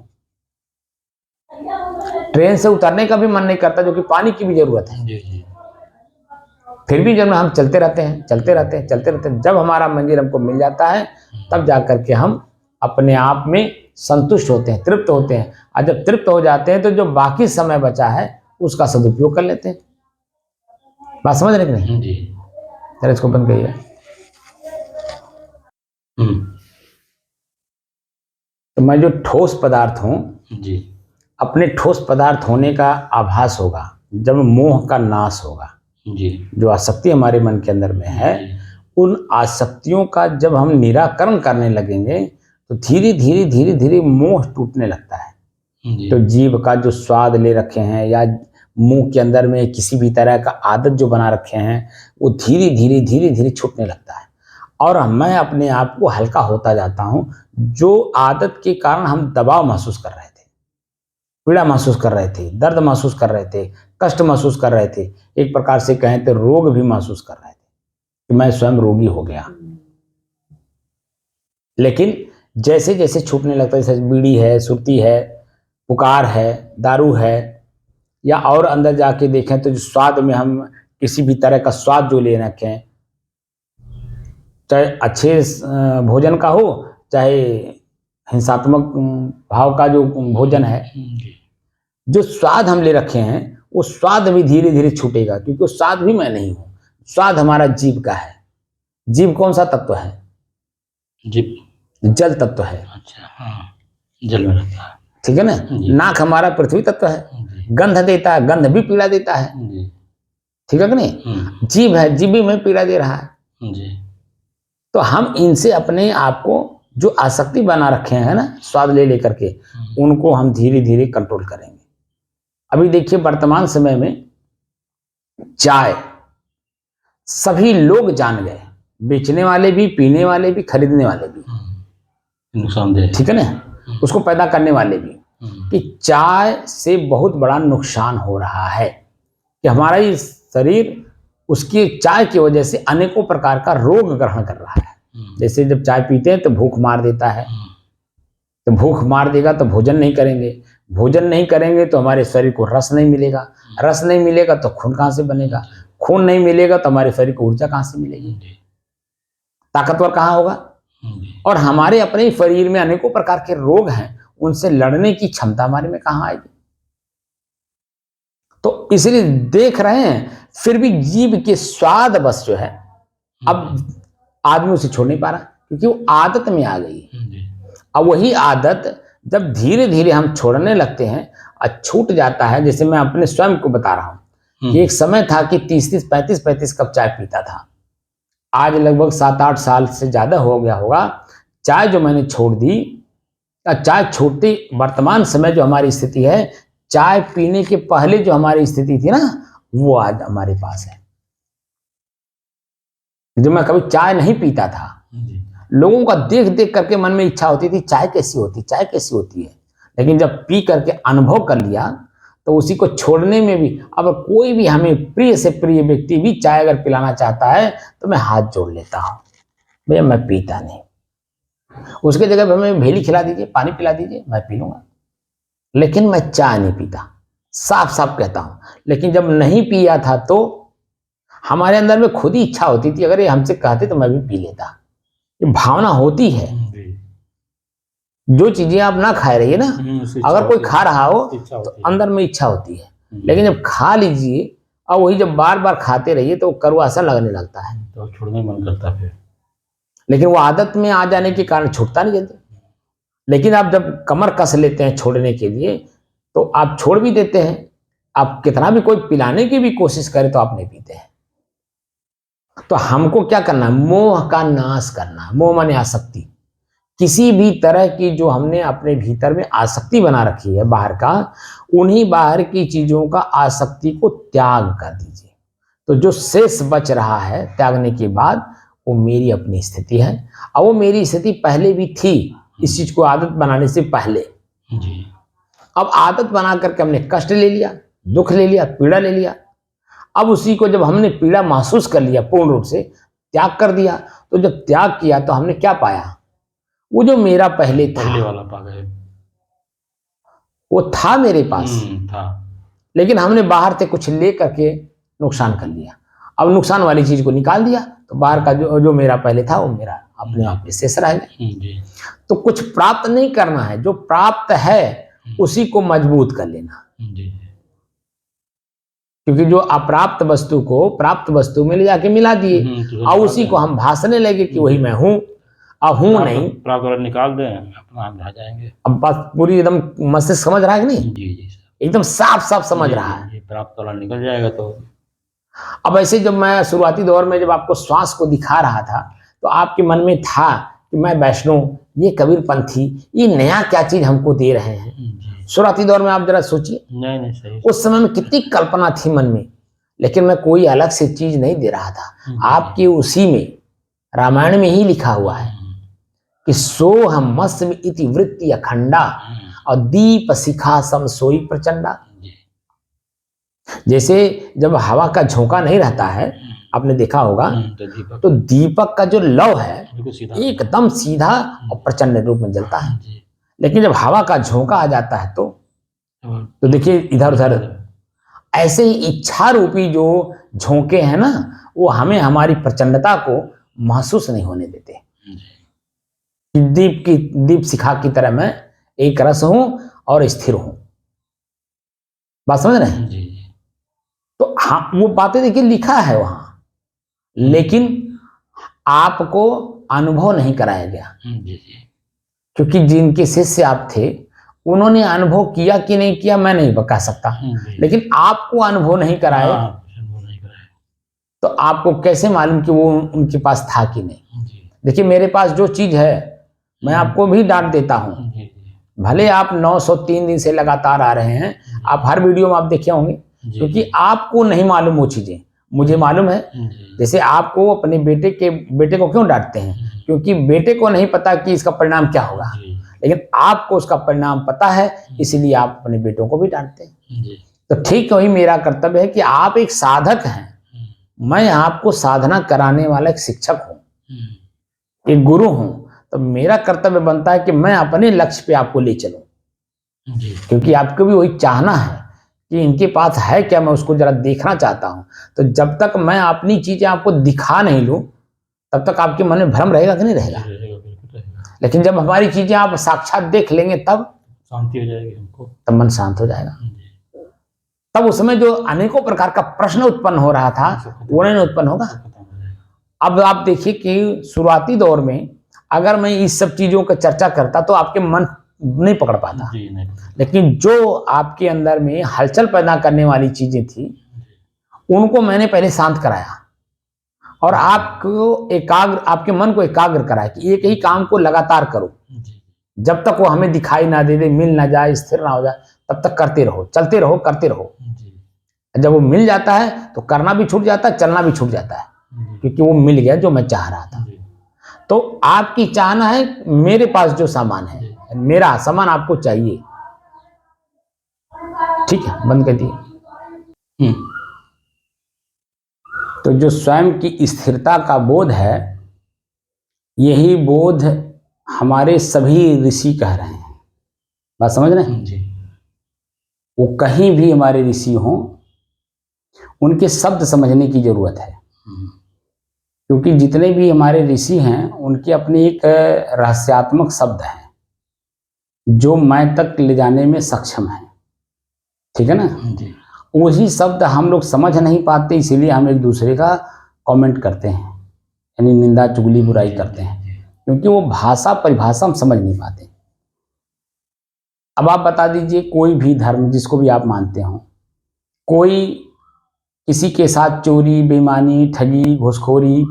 ट्रेन से उतरने का भी मन नहीं करता, जो कि पानी की भी जरूरत है। फिर भी जब हम चलते रहते हैं, चलते रहते हैं, चलते रहते हैं, जब हमारा मंजिल हमको मिल जाता है तब जाकर के हम अपने आप में संतुष्ट होते हैं, तृप्त होते हैं। और जब तृप्त हो जाते हैं तो जो बाकी समय बचा है उसका सदुपयोग कर लेते हैं। बात समझ रहे कि नहीं? जी। चलो इसको बंद करिए। तो मैं जो ठोस पदार्थ हूं जी, अपने ठोस पदार्थ होने का आभास होगा जब मोह का नाश होगा। जी, जो आसक्ति हमारे मन के अंदर में है, उन आसक्तियों का जब हम निराकरण करने लगेंगे तो धीरे धीरे धीरे धीरे मोह टूटने लगता है। तो जीभ का जो स्वाद ले रखे हैं या मुंह के अंदर में किसी भी तरह का आदत जो बना रखे हैं वो धीरे धीरे धीरे धीरे छूटने लगता है, और मैं अपने आप को हल्का होता जाता हूं। जो आदत के कारण हम दबाव महसूस कर रहे थे, पीड़ा महसूस कर रहे थे, दर्द महसूस कर रहे थे, कष्ट महसूस कर रहे थे, एक प्रकार से कहें तो रोग भी महसूस कर रहे थे कि मैं स्वयं रोगी हो गया। लेकिन जैसे जैसे छूटने लगता है, जैसे बीड़ी है, सुरती है, पुकार है, दारू है, या और अंदर जाके देखें तो जो स्वाद में हम किसी भी तरह का स्वाद जो ले रखें, चाहे अच्छे भोजन का हो चाहे हिंसात्मक भाव का जो भोजन है, जो स्वाद हम ले रखे हैं वो स्वाद भी धीरे धीरे छूटेगा, क्योंकि वो स्वाद भी मैं नहीं हूं। स्वाद हमारा जीव का है। जीव कौन सा तत्व है? जीव जल तत्व है। अच्छा, हाँ, जल में रहता है, ठीक है ना। नाक हमारा पृथ्वी तत्व है, गंध देता है, गंध भी पीड़ा देता है, ठीक है कि नहीं। जीव है, जीव भी में पीड़ा दे रहा है जी। तो हम इनसे अपने आप को जो आसक्ति बना रखे हैं ना, स्वाद ले लेकर के, उनको हम धीरे धीरे कंट्रोल करेंगे। अभी देखिए वर्तमान समय में चाय सभी लोग जान गए, बेचने वाले भी, पीने वाले भी, खरीदने वाले भी, नुकसानदेह, ठीक है ना, उसको पैदा करने वाले भी, कि चाय से बहुत बड़ा नुकसान हो रहा है, कि हमारा ये शरीर उसकी चाय की वजह से अनेकों प्रकार का रोग ग्रहण कर रहा है। जैसे जब चाय पीते हैं तो भूख मार देता है, तो भूख मार देगा तो भोजन नहीं करेंगे, भोजन नहीं करेंगे तो हमारे शरीर को रस नहीं मिलेगा, रस नहीं मिलेगा तो खून कहाँ से बनेगा, खून नहीं मिलेगा तो हमारे शरीर को ऊर्जा कहाँ से मिलेगी, ताकतवर कहाँ होगा। और हमारे अपने शरीर में अनेकों प्रकार के रोग हैं, उनसे लड़ने की क्षमता हमारे में कहाँ आएगी। तो इसलिए देख रहे हैं, फिर भी जीव के स्वाद बस जो है अब आदमी उसे छोड़ नहीं पा रहा, क्योंकि वो आदत में आ गई। अब वही आदत जब धीरे धीरे हम छोड़ने लगते हैं और छूट जाता है, जैसे मैं अपने स्वयं को बता रहा हूँ कि एक समय था कि 30-30, 35-35 कप चाय पीता था। आज लगभग 7-8 साल से ज़्यादा हो गया होगा चाय जो मैंने छोड़ दी। चाय छोड़ती वर्तमान समय जो हमारी स्थिति है, चाय पीने के पहले जो हमारी स्थिति थी ना, वो आज हमारे पास है। जो मैं कभी चाय नहीं पीता था, लोगों का देख देख करके मन में इच्छा होती थी चाय कैसी होती, चाय कैसी होती है। लेकिन जब पी करके अनुभव कर लिया तो उसी को छोड़ने में भी, अब कोई भी हमें प्रिय से प्रिय व्यक्ति भी चाय अगर पिलाना चाहता है तो मैं हाथ जोड़ लेता हूँ, भैया मैं पीता नहीं। उसके जगह पर हमें भेली खिला दीजिए, पानी पिला दीजिए, मैं पी लूंगा, लेकिन मैं चाय नहीं पीता, साफ साफ कहता हूँ। लेकिन जब नहीं पिया था तो हमारे अंदर में खुद ही इच्छा होती थी, अगर ये हमसे कहते तो मैं भी पी लेता। ये भावना होती है। जो चीजें आप ना खाए रहिए ना, अगर कोई खा रहा हो तो अंदर में इच्छा होती है। लेकिन जब खा लीजिए और वही जब बार बार खाते रहिए तो कड़वा सा लगने लगता है, तो छोड़ने मन करता है। लेकिन वो आदत में आ जाने के कारण छूटता नहीं जल्दी। लेकिन आप जब कमर कस लेते हैं छोड़ने के लिए तो आप छोड़ भी देते हैं। आप कितना भी कोई पिलाने की भी कोशिश करे तो आप नहीं पीते हैं। तो हमको क्या करना है? मोह का नाश करना है। मोह माने आसक्ति। किसी भी तरह की जो हमने अपने भीतर में आसक्ति बना रखी है बाहर का, उन्हीं बाहर की चीजों का आसक्ति को त्याग कर दीजिए। तो जो शेष बच रहा है त्यागने के बाद, वो मेरी अपनी स्थिति है। और वो मेरी स्थिति पहले भी थी, इस चीज को आदत बनाने से पहले। जी। अब आदत बना करके हमने कष्ट ले लिया, दुख ले लिया, पीड़ा ले लिया। अब उसी को जब हमने पीड़ा महसूस कर लिया, पूर्ण रूप से त्याग कर दिया, तो जब त्याग किया तो हमने क्या पाया? वो जो मेरा पहले वाला पा गए, वो था मेरे पास था, लेकिन हमने बाहर से कुछ ले करके नुकसान कर लिया। अब नुकसान वाली चीज को निकाल दिया तो बाहर का जो मेरा पहले था वो मेरा अपने आप में शेष रह गया। तो कुछ प्राप्त नहीं करना है, जो प्राप्त है उसी को मजबूत कर लेना। क्योंकि जो अप्राप्त वस्तु को प्राप्त वस्तु में ले जाके मिला दिए और उसी को हम भासने लगे कि वही मैं हूं। अब हूं नहीं, प्राप्त वाला निकाल दें, अपना आप रह जाएंगे। अब बस पूरी एकदम मस्तिष्क समझ रहा है कि नहीं? जी जी, एकदम साफ साफ समझ रहा है। प्राप्त वाला निकल जाएगा। तो अब ऐसे जब मैं शुरुआती दौर में जब आपको श्वास को दिखा रहा था तो आपके मन में था कि मैं वैष्णव, ये कबीरपंथी, ये नया क्या चीज हमको दे रहे हैं। शुरुआती दौर में आप जरा सोचिए, नहीं सही, उस समय में कितनी कल्पना थी मन में, लेकिन मैं कोई अलग से चीज नहीं दे रहा था। आपके उसी में रामायण में ही लिखा हुआ है कि सोहम मस्म इति वृत्ति अखंडा और दीप शिखा सम सोई प्रचंडा। जैसे जब हवा का झोंका नहीं रहता है, आपने देखा होगा, तो दीपक का जो लौ है एकदम सीधा और प्रचंड रूप में जलता है। लेकिन जब हवा का झोंका आ जाता है तो देखिए इधर उधर। ऐसे ही इच्छा रूपी जो झोंके हैं ना, वो हमें हमारी प्रचंडता को महसूस नहीं होने देते। दीप शिखा की तरह मैं एक रस हूं और स्थिर हूं। बात समझ रहे हैं? तो हाँ, वो बातें देखिए लिखा है वहां, लेकिन आपको अनुभव नहीं कराया गया। क्योंकि जिनके शिष्य आप थे उन्होंने अनुभव किया कि नहीं किया मैं नहीं बता सकता, लेकिन आपको अनुभव नहीं कराए तो आपको कैसे मालूम कि वो उनके पास था कि नहीं। देखिए मेरे पास जो चीज है मैं आपको भी डांट देता हूं, भले आप 903 दिन से लगातार आ रहे हैं, आप हर वीडियो में आप देखे होंगे, क्योंकि आपको नहीं मालूम वो चीजें, मुझे मालूम है। जैसे आपको अपने बेटे को क्यों डांटते हैं? क्योंकि बेटे को नहीं पता कि इसका परिणाम क्या होगा, लेकिन आपको उसका परिणाम पता है, इसलिए आप अपने बेटों को भी डांटते हैं। तो ठीक वही मेरा कर्तव्य है कि आप एक साधक हैं, मैं आपको साधना कराने वाला एक शिक्षक हूं, एक गुरु हूं। तो मेरा कर्तव्य बनता है कि मैं अपने लक्ष्य पे आपको ले चलूं, क्योंकि आपको भी वही चाहना है कि इनके पास है क्या, मैं उसको जरा देखना चाहता हूं। तो जब तक मैं अपनी चीजें आपको दिखा नहीं लूं तब तक आपके मन में भ्रम रहेगा कि नहीं रहेगा? लेकिन जब हमारी चीजें आप साक्षात देख लेंगे तब शांति हो जाएगी हमको, तब मन शांत हो जाएगा। तब उसमें जो अनेकों प्रकार का प्रश्न उत्पन्न हो रहा था वो नहीं उत्पन्न होगा। अब आप देखिए कि शुरुआती दौर में अगर मैं इस सब चीजों का चर्चा करता तो आपके मन नहीं पकड़ पाता। जी नहीं। लेकिन जो आपके अंदर में हलचल पैदा करने वाली चीजें थी उनको मैंने पहले शांत कराया और आपको एकाग्र, आपके मन को एकाग्र कराया कि एक ही काम को लगातार करो, जब तक वो हमें दिखाई ना दे, मिल ना जाए, स्थिर ना हो जाए, तब तक करते रहो, चलते रहो, करते रहो। जब वो मिल जाता है तो करना भी छूट जाता है, चलना भी छूट जाता है, क्योंकि वो मिल गया जो मैं चाह रहा था। तो आपकी चाहना है मेरे पास जो सामान है, मेरा सामान आपको चाहिए, ठीक है, बंद कर दिए। तो जो स्वयं की स्थिरता का बोध है, यही बोध हमारे सभी ऋषि कह रहे हैं। बात समझ रहे हैं? वो कहीं भी हमारे ऋषि हों, उनके शब्द समझने की जरूरत है, क्योंकि जितने भी हमारे ऋषि हैं उनके अपने एक रहस्यात्मक शब्द हैं जो मैं तक ले जाने में सक्षम है, ठीक है ना? वही शब्द हम लोग समझ नहीं पाते, इसीलिए हम एक दूसरे का कमेंट करते हैं, यानी निंदा चुगली बुराई करते हैं, क्योंकि वो भाषा परिभाषा हम समझ नहीं पाते। अब आप बता दीजिए, कोई भी धर्म जिसको भी आप मानते हो, कोई किसी के साथ चोरी, बेईमानी, ठगी, घूसखोरी,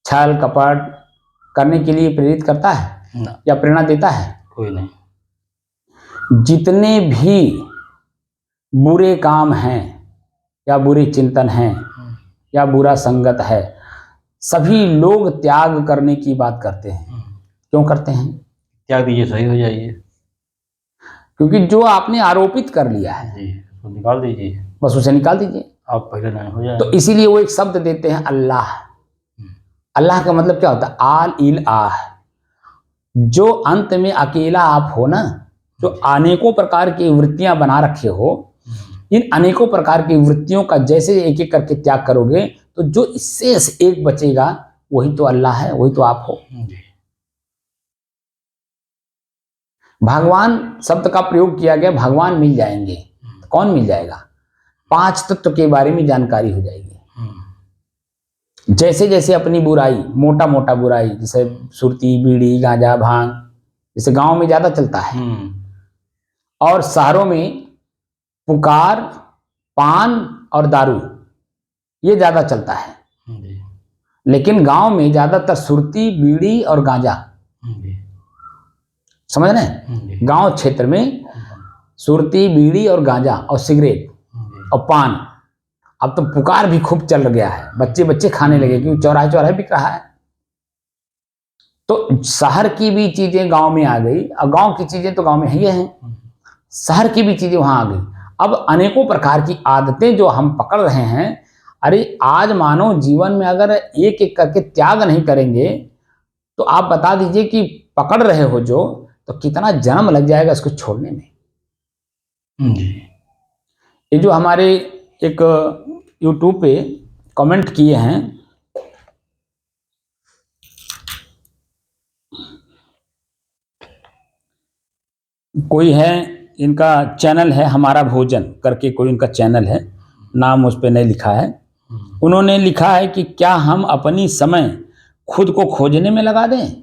छल कपट करने के लिए प्रेरित करता है ना, या प्रेरणा देता है? कोई नहीं। जितने भी बुरे काम हैं या बुरे चिंतन हैं या बुरा संगत है, सभी लोग त्याग करने की बात करते हैं। क्यों करते हैं? त्याग दीजिए, सही हो जाइए। क्योंकि जो आपने आरोपित कर लिया है जी, उसको निकाल दीजिए, बस उसे निकाल दीजिए। आप पहले नहीं हो जाए। तो इसीलिए वो एक शब्द देते हैं, अल्लाह। अल्लाह का मतलब क्या होता है? आल इल आह। जो अंत में अकेला आप हो ना, जो अनेकों प्रकार की वृत्तियां बना रखे हो, इन अनेकों प्रकार की वृत्तियों का जैसे एक एक करके त्याग करोगे तो जो इससे एक बचेगा वही तो अल्लाह है, वही तो आप हो। भगवान शब्द का प्रयोग किया गया, भगवान मिल जाएंगे। कौन मिल जाएगा? 5 तत्व के बारे में जानकारी हो जाएगी। जैसे जैसे अपनी बुराई, मोटा मोटा बुराई, जैसे सुरती, बीड़ी, गांजा, भांग, जैसे गांव में ज्यादा चलता है और शहरों में पुकार, पान और दारू ये ज्यादा चलता है। लेकिन गांव में ज्यादातर सुरती, बीड़ी और गांजा, समझ रहे हैं? गांव क्षेत्र में सुरती, बीड़ी और गांजा और सिगरेट और पान। अब तो पुकार भी खूब चल गया है, बच्चे बच्चे खाने लगे, क्योंकि चौराहे चौराहे बिक रहा है। तो शहर की भी चीजें गांव में आ गई, और गांव की चीजें तो गांव में ही हैं, शहर की भी चीजें वहां आ गई। अब अनेकों प्रकार की आदतें जो हम पकड़ रहे हैं, अरे आज मानव जीवन में अगर एक एक करके त्याग नहीं करेंगे तो आप बता दीजिए कि पकड़ रहे हो जो, तो कितना जन्म लग जाएगा इसको छोड़ने में। ये जो हमारे एक YouTube पे कमेंट किए हैं, कोई है, इनका चैनल है हमारा भोजन करके, कोई इनका चैनल है, नाम उस पे नहीं लिखा है। उन्होंने लिखा है कि क्या हम अपनी समय खुद को खोजने में लगा दें?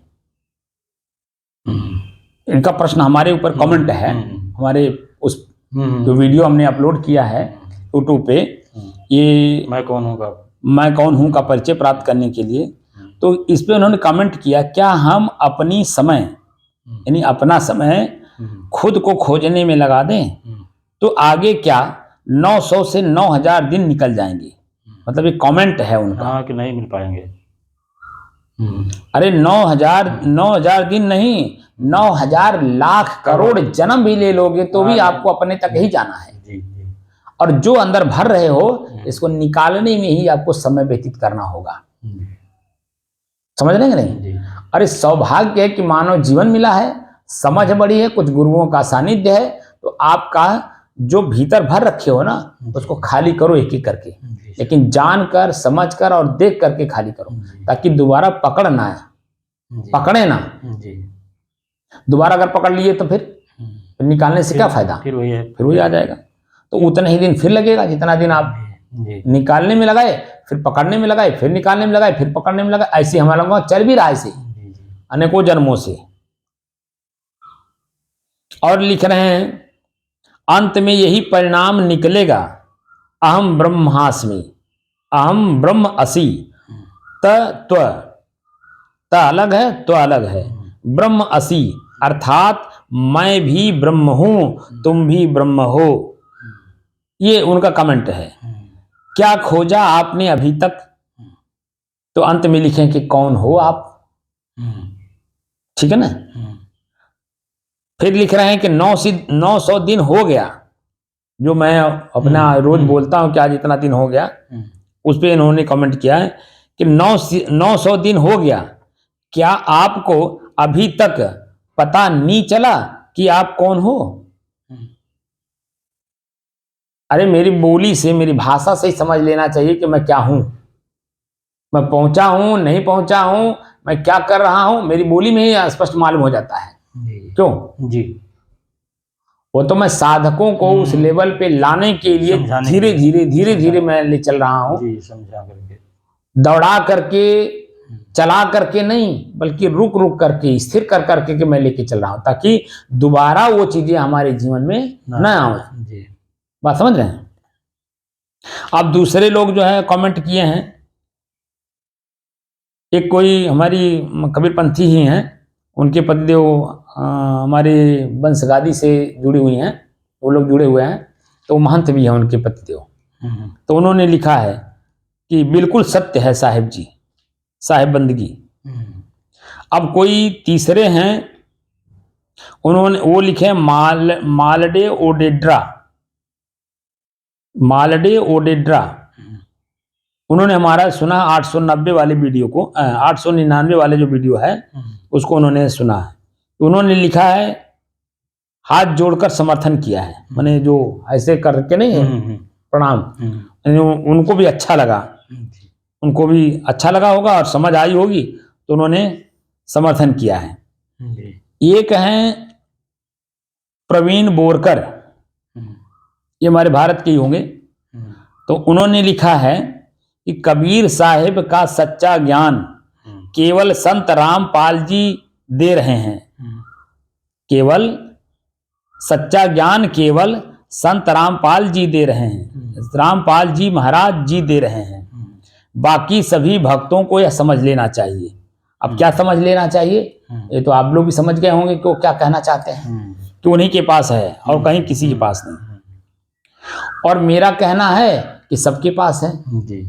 इनका प्रश्न हमारे ऊपर कमेंट है, हमारे उस जो वीडियो हमने अपलोड किया है YouTube पे, ये मैं कौन हूँ का परिचय प्राप्त करने के लिए। तो इस पे उन्होंने कमेंट किया, क्या हम अपनी समय यानी अपना समय खुद को खोजने में लगा दें तो आगे क्या 900 से 9000 दिन निकल जाएंगे? मतलब ये कमेंट है उनका। हाँ, कि नहीं मिल पाएंगे। अरे 9000 दिन नहीं, 9000 लाख करोड़ जन्म भी ले लोगे तो भी आपको अपने तक ही जाना है। और जो अंदर भर रहे हो इसको निकालने में ही आपको समय व्यतीत करना होगा। समझ रहे हैं नहीं? अरे सौभाग्य है कि मानव जीवन मिला है, समझ बड़ी है, कुछ गुरुओं का सानिध्य है, तो आपका जो भीतर भर रखे हो ना उसको खाली करो एक एक करके, लेकिन जानकर, समझकर और देख करके खाली करो, ताकि दोबारा पकड़ ना आए, पकड़े ना। दोबारा अगर पकड़ लिए तो फिर निकालने से क्या फायदा? फिर वही आ जाएगा। तो उतने ही दिन फिर लगेगा जितना दिन आप निकालने में लगाए, फिर पकड़ने में लगाए, फिर निकालने में लगाए, फिर पकड़ने में लगाए। ऐसे हमारा चल भी रहा है, ऐसे अनेकों जन्मों से। और लिख रहे हैं अंत में यही परिणाम निकलेगा, अहम ब्रह्मास्मि, अहम ब्रह्म असि, त त्व, त अलग है, त्व अलग है, ब्रह्म असि अर्थात मैं भी ब्रह्म हूं, तुम भी ब्रह्म हो। ये उनका कमेंट है। क्या खोजा आपने अभी तक? तो अंत में लिखें कि कौन हो आप। ठीक है ना। फिर लिख रहे हैं कि 900 दिन हो गया, जो मैं अपना रोज बोलता हूं कि आज इतना दिन हो गया, उस पर इन्होंने कमेंट किया है कि 900 दिन हो गया, क्या आपको अभी तक पता नहीं चला कि आप कौन हो? अरे मेरी बोली से, मेरी भाषा से ही समझ लेना चाहिए कि मैं क्या हूं, मैं पहुंचा हूं नहीं पहुंचा हूं, मैं क्या कर रहा हूं, मेरी बोली में ही स्पष्ट मालूम हो जाता है। क्यों जी, वो तो मैं साधकों को उस लेवल पे लाने के लिए धीरे धीरे मैं ले चल रहा हूं, समझा करके, दौड़ा करके, चला करके नहीं, बल्कि रुक रुक करके, स्थिर कर करके के मैं लेके चल रहा हूं, ताकि दोबारा वो चीजें हमारे जीवन में न आवे। बात समझ रहे हैं? अब दूसरे लोग जो है कमेंट किए हैं, एक कोई हमारी कबीरपंथी ही हैं, उनके पतिदेव हमारे वंशगादी से जुड़ी हुई हैं, वो लोग जुड़े हुए हैं, तो महंत भी हैं उनके पतिदेव। तो उन्होंने लिखा है कि बिल्कुल सत्य है साहिब जी, साहिब बंदगी। अब कोई तीसरे हैं, उन्होंने वो लिखे मालडे ओडेड्रा, मालडे ओडेड्रा। उन्होंने हमारा सुना 890 वाले वीडियो को, 899 वाले जो वीडियो है उसको उन्होंने सुना है। उन्होंने लिखा है हाथ जोड़कर समर्थन किया है, मैंने जो ऐसे करके नहीं है प्रणाम, उनको भी अच्छा लगा, उनको भी अच्छा लगा होगा और समझ आई होगी, तो उन्होंने समर्थन किया है। एक हैं प्रवीण बोरकर, ये हमारे भारत के ही होंगे, तो उन्होंने लिखा है कि कबीर साहिब का सच्चा ज्ञान केवल संत रामपाल जी दे रहे हैं, केवल सच्चा ज्ञान केवल संत रामपाल जी दे रहे हैं, रामपाल जी महाराज जी दे रहे हैं, बाकी सभी भक्तों को यह समझ लेना चाहिए। अब क्या समझ लेना चाहिए, ये तो आप लोग भी समझ गए होंगे कि वो क्या कहना चाहते हैं, कि उन्हीं के पास है और कहीं किसी के पास नहीं। और मेरा कहना है कि सबके पास है जी,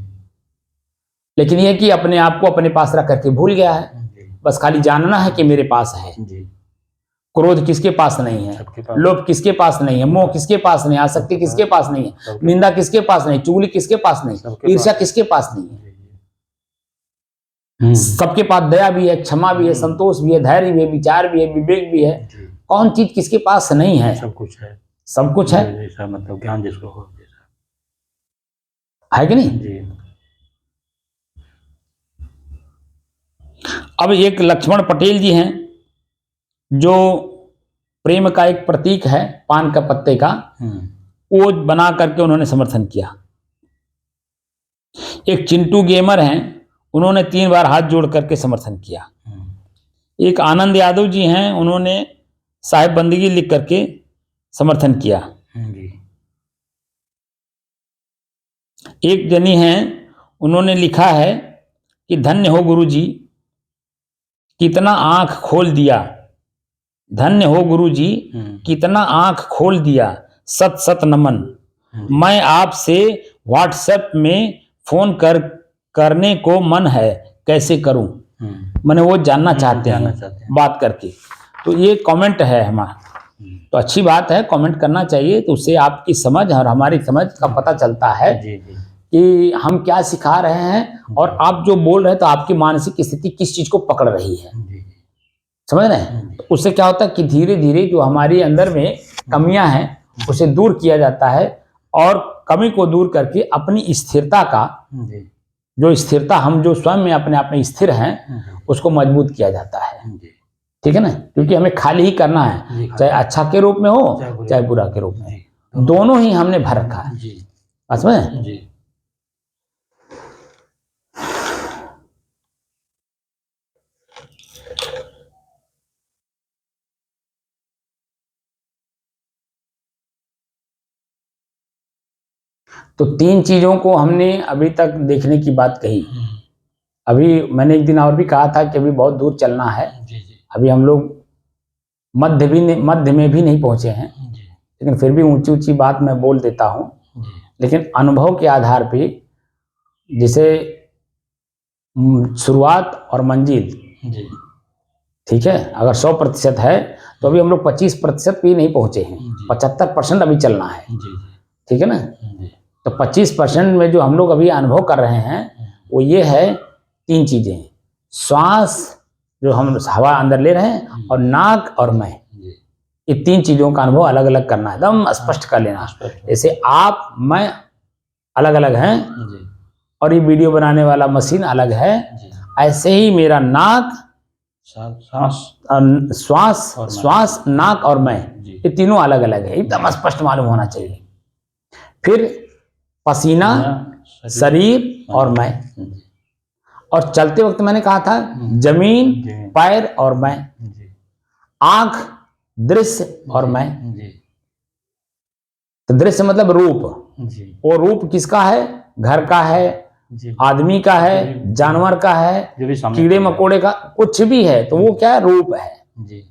लेकिन यह कि अपने आप को अपने पास रख करके भूल गया है। बस खाली जानना है कि मेरे पास है जी। क्रोध किसके पास नहीं है, लोभ किसके पास नहीं है, मोह किसके पास नहीं है, आसक्ति किसके पास नहीं है, निंदा किसके पास नहीं, चुगली किसके पास नहीं, ईर्ष्या किसके पास नहीं है। सबके पास दया भी है, क्षमा भी है, संतोष भी है, धैर्य भी है, विचार भी है, विवेक भी है। कौन चीज किसके पास नहीं है? सब कुछ है, सब कुछ है, जैसा मतलब ज्ञान जिसको हो है कि नहीं जी। अब एक लक्ष्मण पटेल जी हैं, जो प्रेम का एक प्रतीक है, पान का पत्ते का, वो बना करके उन्होंने समर्थन किया। एक चिंटू गेमर हैं, उन्होंने 3 बार हाथ जोड़ करके समर्थन किया। एक आनंद यादव जी हैं, उन्होंने साहिब बंदगी लिख करके समर्थन किया। एक जनी हैं, उन्होंने लिखा है कि धन्य हो गुरु जी, कितना आंख खोल दिया, धन्य हो गुरु जी, कितना आंख खोल दिया, सत सत नमन। मैं आपसे व्हाट्सएप में फोन करने को मन है, कैसे करूं? मैंने वो जानना चाहते हैं बात करके। तो ये कमेंट है हमारा, तो अच्छी बात है, कमेंट करना चाहिए, तो उससे आपकी समझ और हमारी समझ का पता चलता है कि हम क्या सिखा रहे हैं, और आप जो बोल रहे हैं तो आपकी मानसिक स्थिति किस चीज को पकड़ रही है, समझ रहे हैं? तो उससे क्या होता है कि धीरे धीरे जो हमारे अंदर में कमियां हैं उसे दूर किया जाता है, और कमी को दूर करके अपनी स्थिरता का, जो स्थिरता हम जो स्वयं में अपने आप में स्थिर हैं, उसको मजबूत किया जाता है। ठीक है ना, क्योंकि हमें खाली ही करना है, चाहे अच्छा के रूप में हो चाहे बुरा के रूप में, दोनों ही हमने भर रखा है। समझे? तो 3 चीजों को हमने अभी तक देखने की बात कही। अभी मैंने एक दिन और भी कहा था कि अभी बहुत दूर चलना है। जी जी अभी हम लोग मध्य में भी नहीं पहुंचे हैं, जी लेकिन फिर भी ऊंची ऊंची बात मैं बोल देता हूं। जी लेकिन अनुभव के आधार पे जैसे शुरुआत और मंजिल, जी ठीक है, अगर 100% है तो अभी हम लोग 25% भी नहीं पहुंचे हैं, जी 75% अभी चलना है, जी जी ठीक है ना। जी तो 25% में जो हम लोग अभी अनुभव कर रहे हैं वो ये है 3 चीजें, श्वास जो हम हवा अंदर ले रहे हैं, और नाक और मैं, जी ये 3 चीजों का अनुभव अलग अलग करना है, एकदम स्पष्ट कर लेना। स्पष्ट। जैसे आप मैं अलग अलग हैं जी और ये वीडियो बनाने वाला मशीन अलग है, जी ऐसे ही मेरा नाक, सांस श्वास और मैं। श्वास नाक और मैं, जी ये तीनों अलग अलग है, एकदम स्पष्ट मालूम होना चाहिए। फिर पसीना, शरीर और मैं, जी और चलते वक्त मैंने कहा था जमीन, पैर और मैं, जी आंख, दृश्य और मैं। जी तो दृश्य मतलब रूप, जी वो रूप किसका है, घर का है, जी आदमी का है, जानवर का है, जो भी सामने कीड़े पड़ जाए। मकोड़े का, कुछ भी है तो वो क्या है, रूप है। जी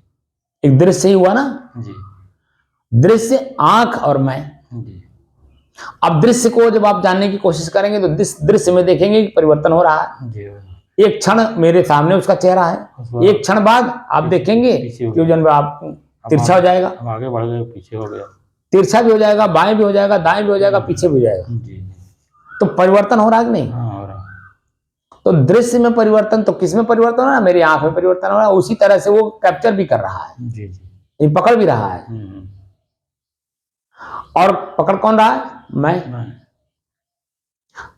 एक दृश्य ही हुआ ना। जी दृश्य, आंख और मैं। जी अब दृश्य को जब आप जानने की कोशिश करेंगे तो दृश्य में देखेंगे कि परिवर्तन हो रहा है। जी एक क्षण मेरे सामने उसका चेहरा है, एक क्षण बाद आप देखेंगे कि जन आप तिरछा हो जाएगा, हम आगे बढ़ गए, पीछे हो गया, तिरछा भी हो जाएगा, बाएं भी हो जाएगा, दाएं भी हो जाएगा, पीछे भी हो जाएगा। जी तो परिवर्तन हो रहा है कि नहीं। हाँ हो रहा। तो दृश्य में परिवर्तन तो किस में परिवर्तन हो रहा है, मेरी आंख में परिवर्तन हो रहा है, उसी तरह से वो कैप्चर भी कर रहा है, जी जी ये पकड़ भी रहा है। और पकड़ कौन रहा है, मैं।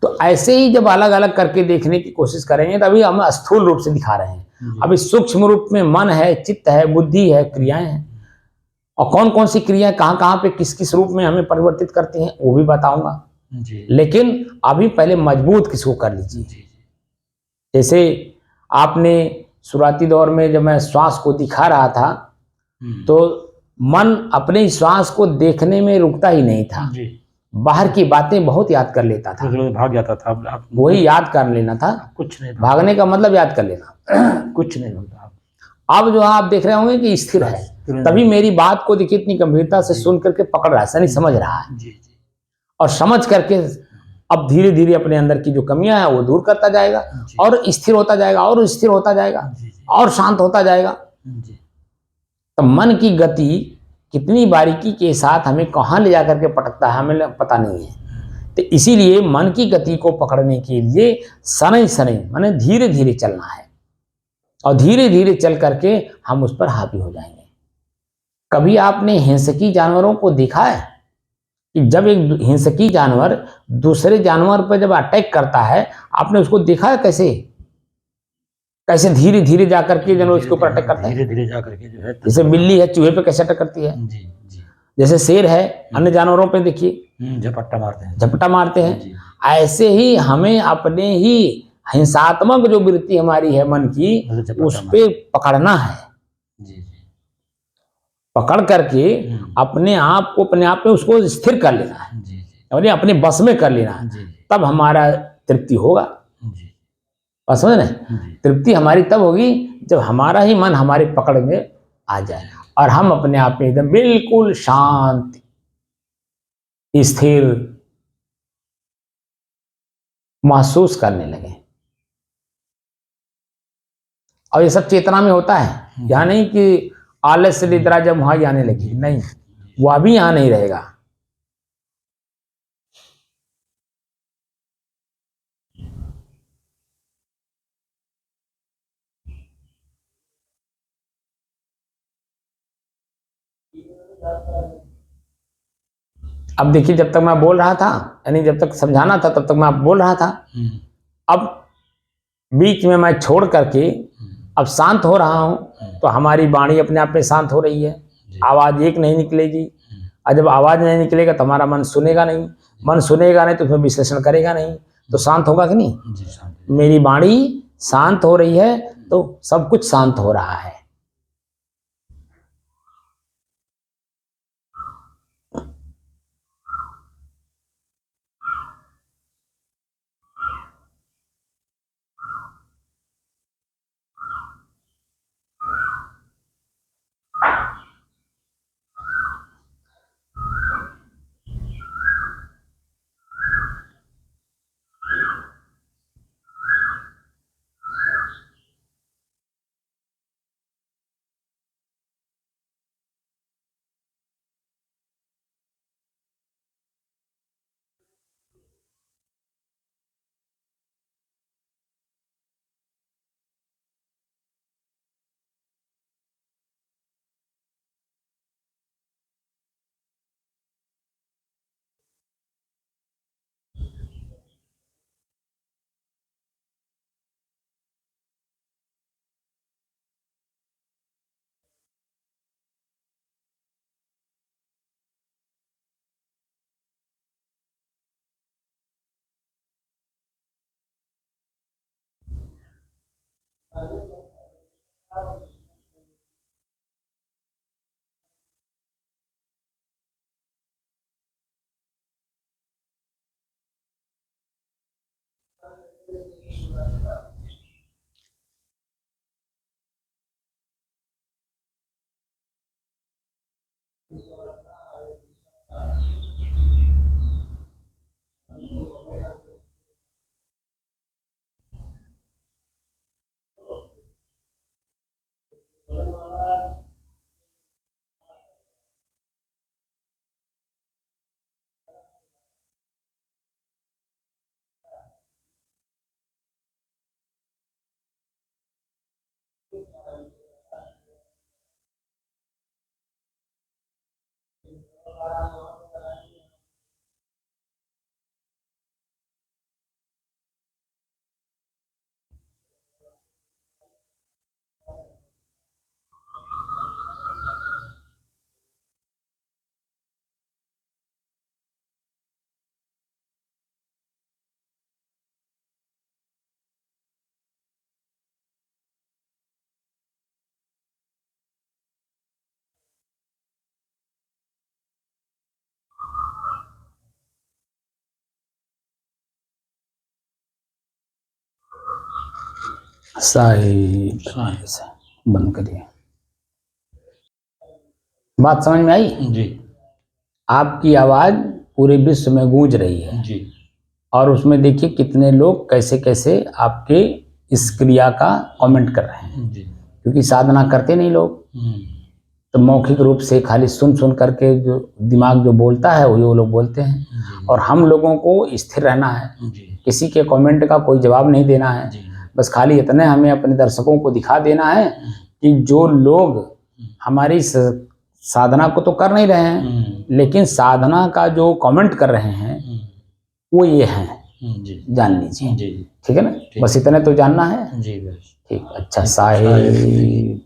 तो ऐसे ही जब अलग अलग करके देखने की कोशिश करेंगे तभी हम स्थूल रूप से दिखा रहे हैं। अभी सूक्ष्म रूप में मन है, चित्त है, बुद्धि है, क्रियाएं हैं, और कौन कौन सी क्रियाएं कहां कहां पे किस किस रूप में हमें परिवर्तित करती हैं वो भी बताऊंगा। लेकिन अभी पहले मजबूत किसको कर लीजिए। जैसे आपने शुरुआती दौर में जब मैं श्वास को दिखा रहा था तो मन अपने श्वास को देखने में रुकता ही नहीं था, बाहर की बातें बहुत याद कर लेता था, भाग जाता था। वही याद कर लेना था, कुछ नहीं, भागने का मतलब याद कर लेना, कुछ नहीं होता। अब जो आप देख रहे होंगे कि स्थिर है, तभी मेरी बात को देखिए इतनी गंभीरता से सुन करके पकड़ रहा है, सही समझ रहा है, और समझ करके अब धीरे धीरे अपने अंदर की जो कमियां हैं वो दूर करता जाएगा, और स्थिर होता जाएगा, और स्थिर होता जाएगा, और शांत होता जाएगा। तो मन की गति कितनी बारीकी के साथ हमें कहाँ ले जाकर के पटकता है हमें पता नहीं है। तो इसीलिए मन की गति को पकड़ने के लिए शनै शनै माने धीरे धीरे चलना है, और धीरे धीरे चल करके हम उस पर हावी हो जाएंगे। कभी आपने हिंसकी जानवरों को देखा है कि जब एक हिंसकी जानवर दूसरे जानवर पर जब अटैक करता है, आपने उसको देखा है कैसे कैसे धीरे धीरे जाकर के जब उसके ऊपर अटैक करता है, धीरे धीरे जाकर के जो है, जैसे बिल्ली है चूहे पे कैसे अटैक करती है, जी जी, जैसे शेर है अन्य जानवरों पे देखिए झपट्टा मारते हैं, झपटा मारते हैं। ऐसे ही हमें अपने ही हिंसात्मक जो वृत्ति हमारी है मन की, उस पे पकड़ना है, पकड़ करके अपने आप को अपने आप में उसको स्थिर कर लेना है, और अपने बस में कर लेना है, तब हमारा तृप्ति होगा। बस समझ रहे, तृप्ति हमारी तब होगी जब हमारा ही मन हमारे पकड़ में आ जाए और हम अपने आप में एकदम बिल्कुल शांत स्थिर महसूस करने लगे। और ये सब चेतना में होता है, यहां नहीं कि आलस्य निद्रा जब वहां आने लगी, नहीं, वह भी यहां नहीं रहेगा। अब देखिए, जब तक मैं बोल रहा था, यानी जब तक समझाना था तब तक मैं बोल रहा था, अब बीच में मैं छोड़ करके अब शांत हो रहा हूं, तो हमारी वाणी अपने आप में शांत हो रही है, आवाज एक नहीं निकलेगी। और जब आवाज नहीं निकलेगा तो हमारा मन सुनेगा नहीं, मन सुनेगा नहीं तो उसमें विश्लेषण करेगा नहीं, तो शांत होगा कि नहीं। मेरी वाणी शांत हो रही है तो सब कुछ शांत हो रहा है। साहिब से बंद करिए। बात समझ में आई? जी आपकी आवाज पूरे विश्व में गूंज रही है जी। और उसमें देखिए कितने लोग कैसे कैसे आपके इस क्रिया का कमेंट कर रहे हैं। जी क्योंकि साधना करते नहीं लोग, तो मौखिक रूप से खाली सुन सुन करके जो दिमाग जो बोलता है वही वो लोग बोलते हैं। जी और हम लोगों को स्थिर रहना है, जी किसी के कमेंट का कोई जवाब नहीं देना है। जी बस खाली इतने हमें अपने दर्शकों को दिखा देना है कि जो लोग हमारी साधना को तो कर नहीं रहे हैं, लेकिन साधना का जो कमेंट कर रहे हैं वो ये हैं, जी जान लीजिए। जी ठीक है ना? बस इतने तो जानना है। जी बस ठीक, अच्छा साहिब।